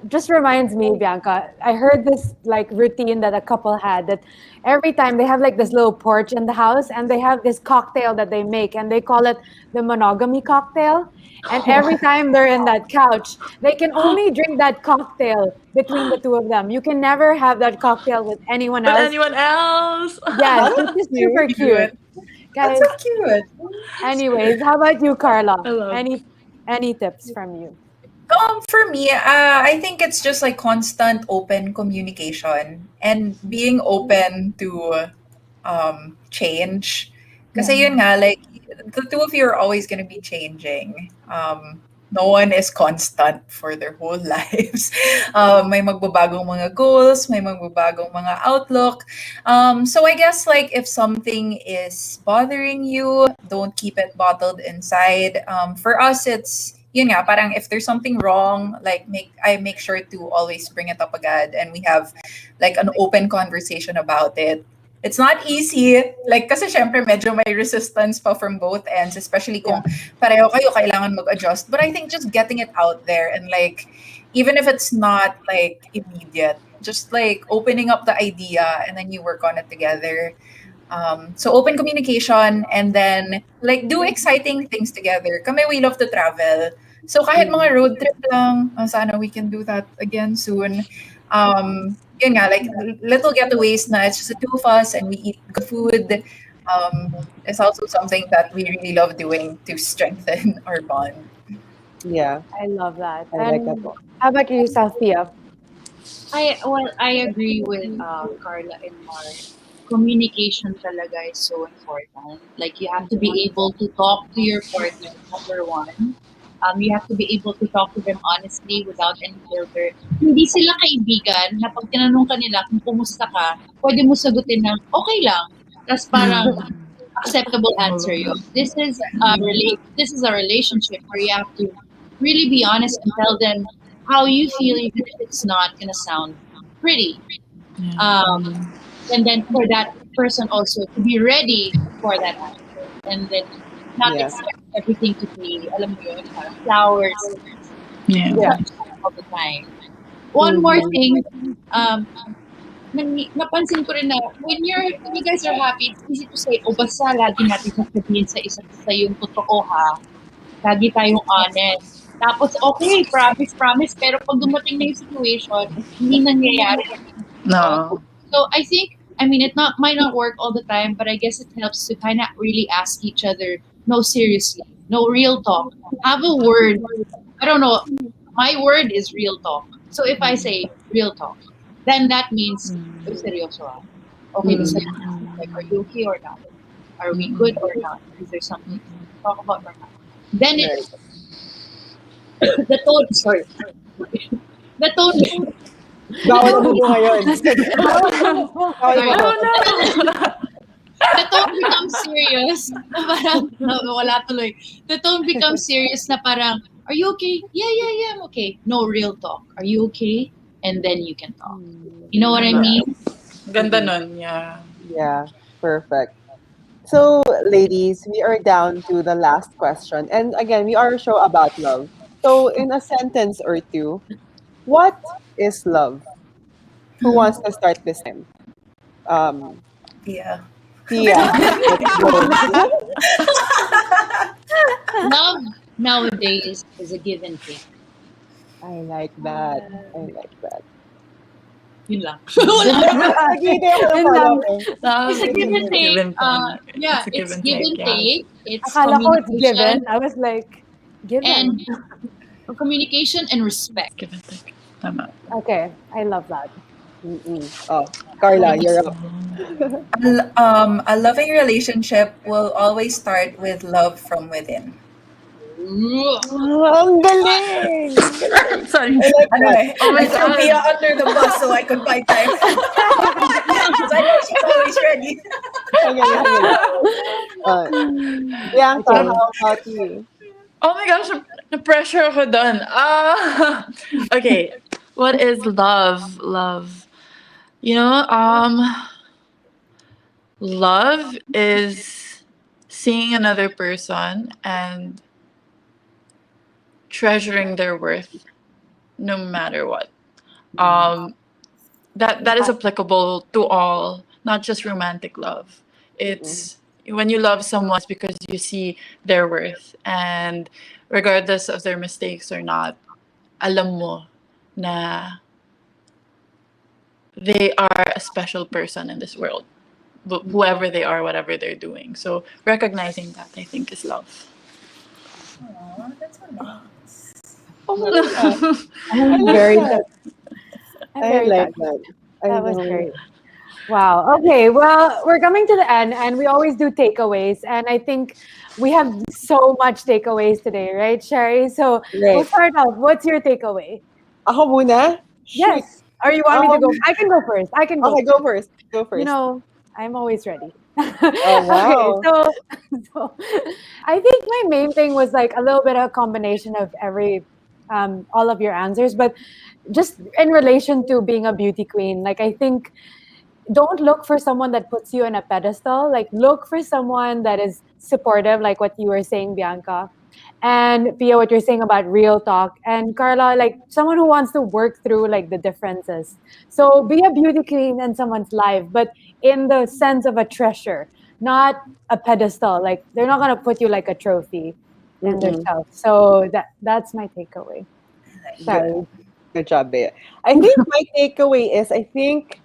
Just reminds me, Bianca, I heard this like routine that a couple had, that every time they have like this little porch in the house, and they have this cocktail that they make, and they call it the monogamy cocktail. And every time they're in that couch, they can only drink that cocktail between the two of them. You can never have that cocktail with anyone But else. anyone else? Yes, which is super cute. Guys, That's so cute. anyways, how about you, Carla? I love- Any Any tips from you? For me, I think it's just like constant open communication and being open to change. Kasi yun nga, like, the two of you are always gonna be changing. No one is constant for their whole lives. May magbabagong mga goals, may magbabagong mga outlook. So I guess like if something is bothering you, don't keep it bottled inside. For us, it's yun nga, parang if there's something wrong, like I make sure to always bring it up agad and we have like an open conversation about it. It's not easy. Like, kasi syempre medyo may resistance pa from both ends, especially kung pareho kayo kailangan mag-adjust. But I think just getting it out there and like, even if it's not like immediate, just like opening up the idea and then you work on it together. So open communication and then like do exciting things together. Kami, we love to travel. So kahit mga road trip lang, sana we can do that again soon. Yun nga, like little getaways na it's just the two of us and we eat good food. It's also something that we really love doing to strengthen our bond. Yeah, I love that. I like that And one. how about you, Sophia? I agree with Carla and Mark. Communication talaga is so important. Like you have to be able to talk to your partner, number one. You have to be able to talk to them honestly without any filter. Hindi sila kaibigan na pag tinanong ka nila kung kumusta ka, pwede mo sagutin ng okay lang. Tapos parang acceptable answer yun. This is a relationship where you have to really be honest and tell them how you feel even if it's not gonna sound pretty. And then for that person also to be ready for that answer. And then not Yeah. expect everything to be, alam mo yun, parang flowers Yeah. all the time. One more thing, napansin ko rin na when you guys are happy, it's easy to say, basta lagi natin sasabihin sa isa't isa yung totoo ha. Lagi tayong honest. Tapos, okay, promise. Pero pag dumating na yung situation, hindi nangyayari. No. So I think, might not work all the time, but I guess it helps to kind of really ask each other, no, seriously, no, real talk. Have a word. I don't know. My word is real talk. So if I say real talk, then that means, seryoso ah. Okay, this like, are you okay or not? Are we good or not? Is there something to talk about or not? Then it, the tone, sorry. The tone, Bawal ang bubo ngayon. Bawal Sorry. mo. The tone becomes serious. Na parang, wala tuloy. The tone becomes serious na parang, are you okay? Yeah, I'm okay. No, real talk. Are you okay? And then you can talk. You know what I mean? Ganda nun, yeah. Yeah, perfect. So, ladies, we are down to the last question. And again, we are a show about love. So, in a sentence or two, what is love? Who wants to start this time? Yeah. Pia. Let's go. Love nowadays is a give and take. I like that. Yun lang. Nag-iintay ako ng follow-up eh. It's a give and take. Yeah, It's a give it's and give and take, take. It's Akala ko it's communication given. I was like, given. and communication and respect. Give and take. Tama. Okay, I love that. Oh, Carla, you're up. A loving relationship will always start with love from within. Ang galing! Sorry. I like Ano that. eh, I threw Pia under the bus so I could buy time. Because I know she's always ready. Ang galing. Bianca, how about you? Oh my gosh, na-pressure ako dun. Okay. What is love? Love. You know, love is seeing another person and treasuring their worth no matter what. That is applicable to all, not just romantic love. It's when you love someone it's because you see their worth, and regardless of their mistakes or not, alam mo na they are a special person in this world, whoever they are, whatever they're doing. So recognizing that, I think, is love. Aw, that's so nice. Oh my God. I'm I very like that. I'm I very like touched. that. I That was know. great. Wow. Okay. Well, we're coming to the end, and we always do takeaways. And I think we have so much takeaways today, right, Sherry? So we'll Right. start off. What's your takeaway? Ako muna? Shoot. Yes. Or you want me to go? Um, I can go first. I can go okay, go first. first. Go You first. know, I'm always ready. Oh, Okay. wow. So I think my main thing was like a little bit of a combination of all of your answers, but just in relation to being a beauty queen, like I think don't look for someone that puts you on a pedestal. Like look for someone that is supportive, like what you were saying, Bianca. And Pia, what you're saying about real talk. And Carla, like someone who wants to work through like the differences. So be a beauty queen in someone's life, but in the sense of a treasure, not a pedestal. Like they're not gonna put you like a trophy in their Mm-mm. shelf. So that's my takeaway. Good, Sorry. good job, Bea. I think my takeaway is I think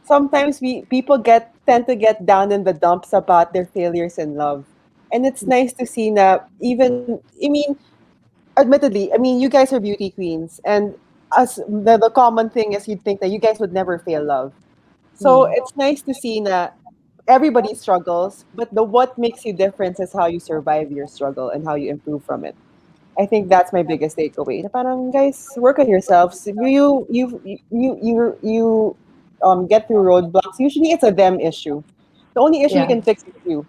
sometimes we people tend to get down in the dumps about their failures in love. And it's nice to see that even I mean, admittedly, I mean you guys are beauty queens and as the common thing is you'd think that you guys would never fail love. So Mm. it's nice to see that everybody struggles, but the what makes you different is how you survive your struggle and how you improve from it. I think that's my biggest takeaway. Na parang guys, work on yourselves. You get through roadblocks. Usually it's a them issue. The only issue you Yeah. can fix is you.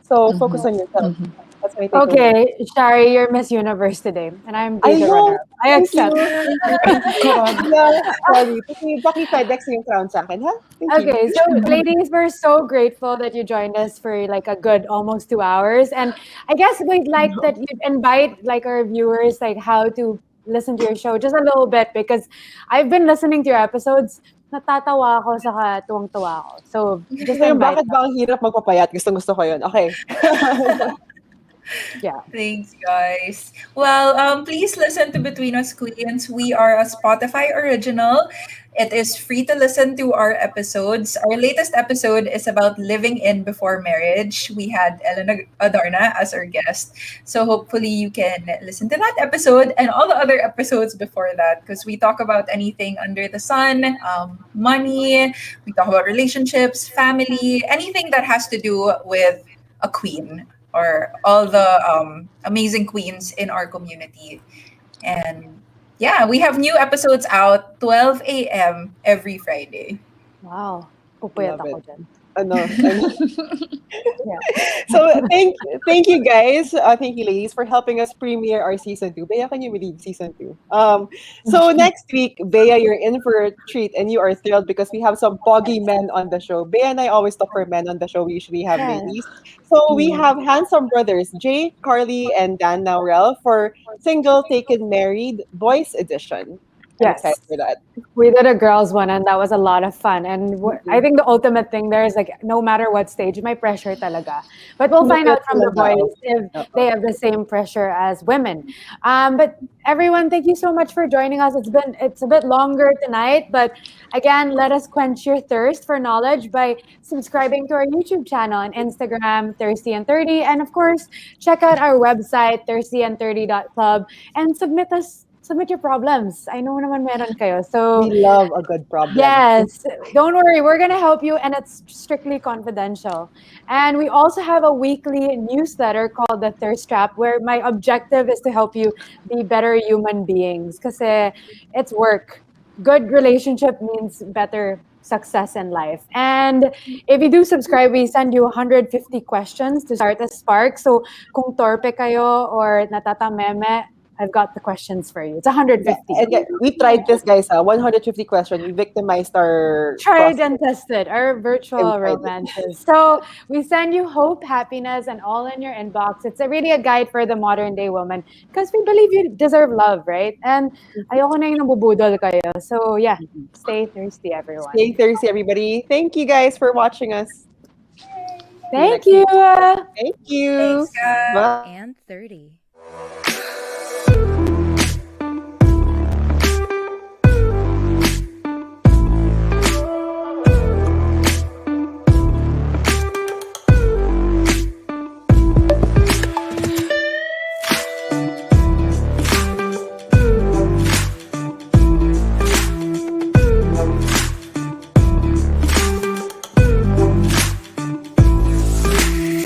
So focus Mhm. on yourself. Mhm. That's my takeaway. Okay, Shari, you're Miss Universe today, and I'm I Deja know. runner-up. I Thank accept. you. Thank you. Thank you. Yeah, sorry. Paki-FedEx yung crown sa akin, ha? Thank you. Okay, so ladies, we're so grateful that you joined us for like a good almost 2 hours, and I guess we'd like that you invite like our viewers like how to listen to your show just a little bit because I've been listening to your episodes. Natatawa ako, saka tuwang-tuwa ako. So just So yung invite bakit them. ba ang hirap magpapayat? Gustong-gusto ko yun. Okay. Yeah. Thanks, guys. Well, please listen to Between Us Queens. We are a Spotify original. It is free to listen to our episodes. Our latest episode is about living in before marriage. We had Elena Adarna as our guest. So hopefully you can listen to that episode and all the other episodes before that because we talk about anything under the sun, money, we talk about relationships, family, anything that has to do with a queen or all the amazing queens in our community. And yeah, we have new episodes out 12 a.m. every Friday. Wow. Pupuyat Love ako it. dyan. Ano. Yeah. So thank you guys. Thank you ladies for helping us premiere our season 2. Bea, can you believe season 2? So next week, Bea, you're in for a treat and you are thrilled because we have some poggy men on the show. Bea and I always look for men on the show. We usually have Yes. ladies. So we have handsome brothers, Jay, Carly, and Dan Naurel for Single Taken Married Boys Edition. I'm excited Yes. for that. We did a girls one and that was a lot of fun. And I think the ultimate thing there is like no matter what stage, may pressure talaga. But we'll find out Lupit from the talaga. boys if Oo. they have the same pressure as women. But everyone, thank you so much for joining us. It's a bit longer tonight, but again, let us quench your thirst for knowledge by subscribing to our YouTube channel and Instagram, Thirsty and 30. And of course, check out our website, thirstyand30.club, and submit your problems. I know naman meron kayo. So, We love a good problem. yes, don't worry. We're going to help you, and it's strictly confidential. And we also have a weekly newsletter called The Thirst Trap, where my objective is to help you be better human beings. Because it's work. Good relationship means better success in life. And if you do subscribe, we send you 150 questions to start a spark. So, kung torpe kayo or natatameme, I've got the questions for you. It's 150. And we tried this, guys. 150 question. We victimized our Tried and prospects tested our virtual and tried it. romances. So we send you hope, happiness, and all in your inbox. It's really a guide for the modern day woman because we believe you deserve love, right? And ayoko na yung nabubudol kayo. So yeah, stay thirsty, everyone. Stay thirsty, everybody. Thank you guys for watching us. See you Thank next you. week. Thank you. Thanks, guys. Bye. and 30.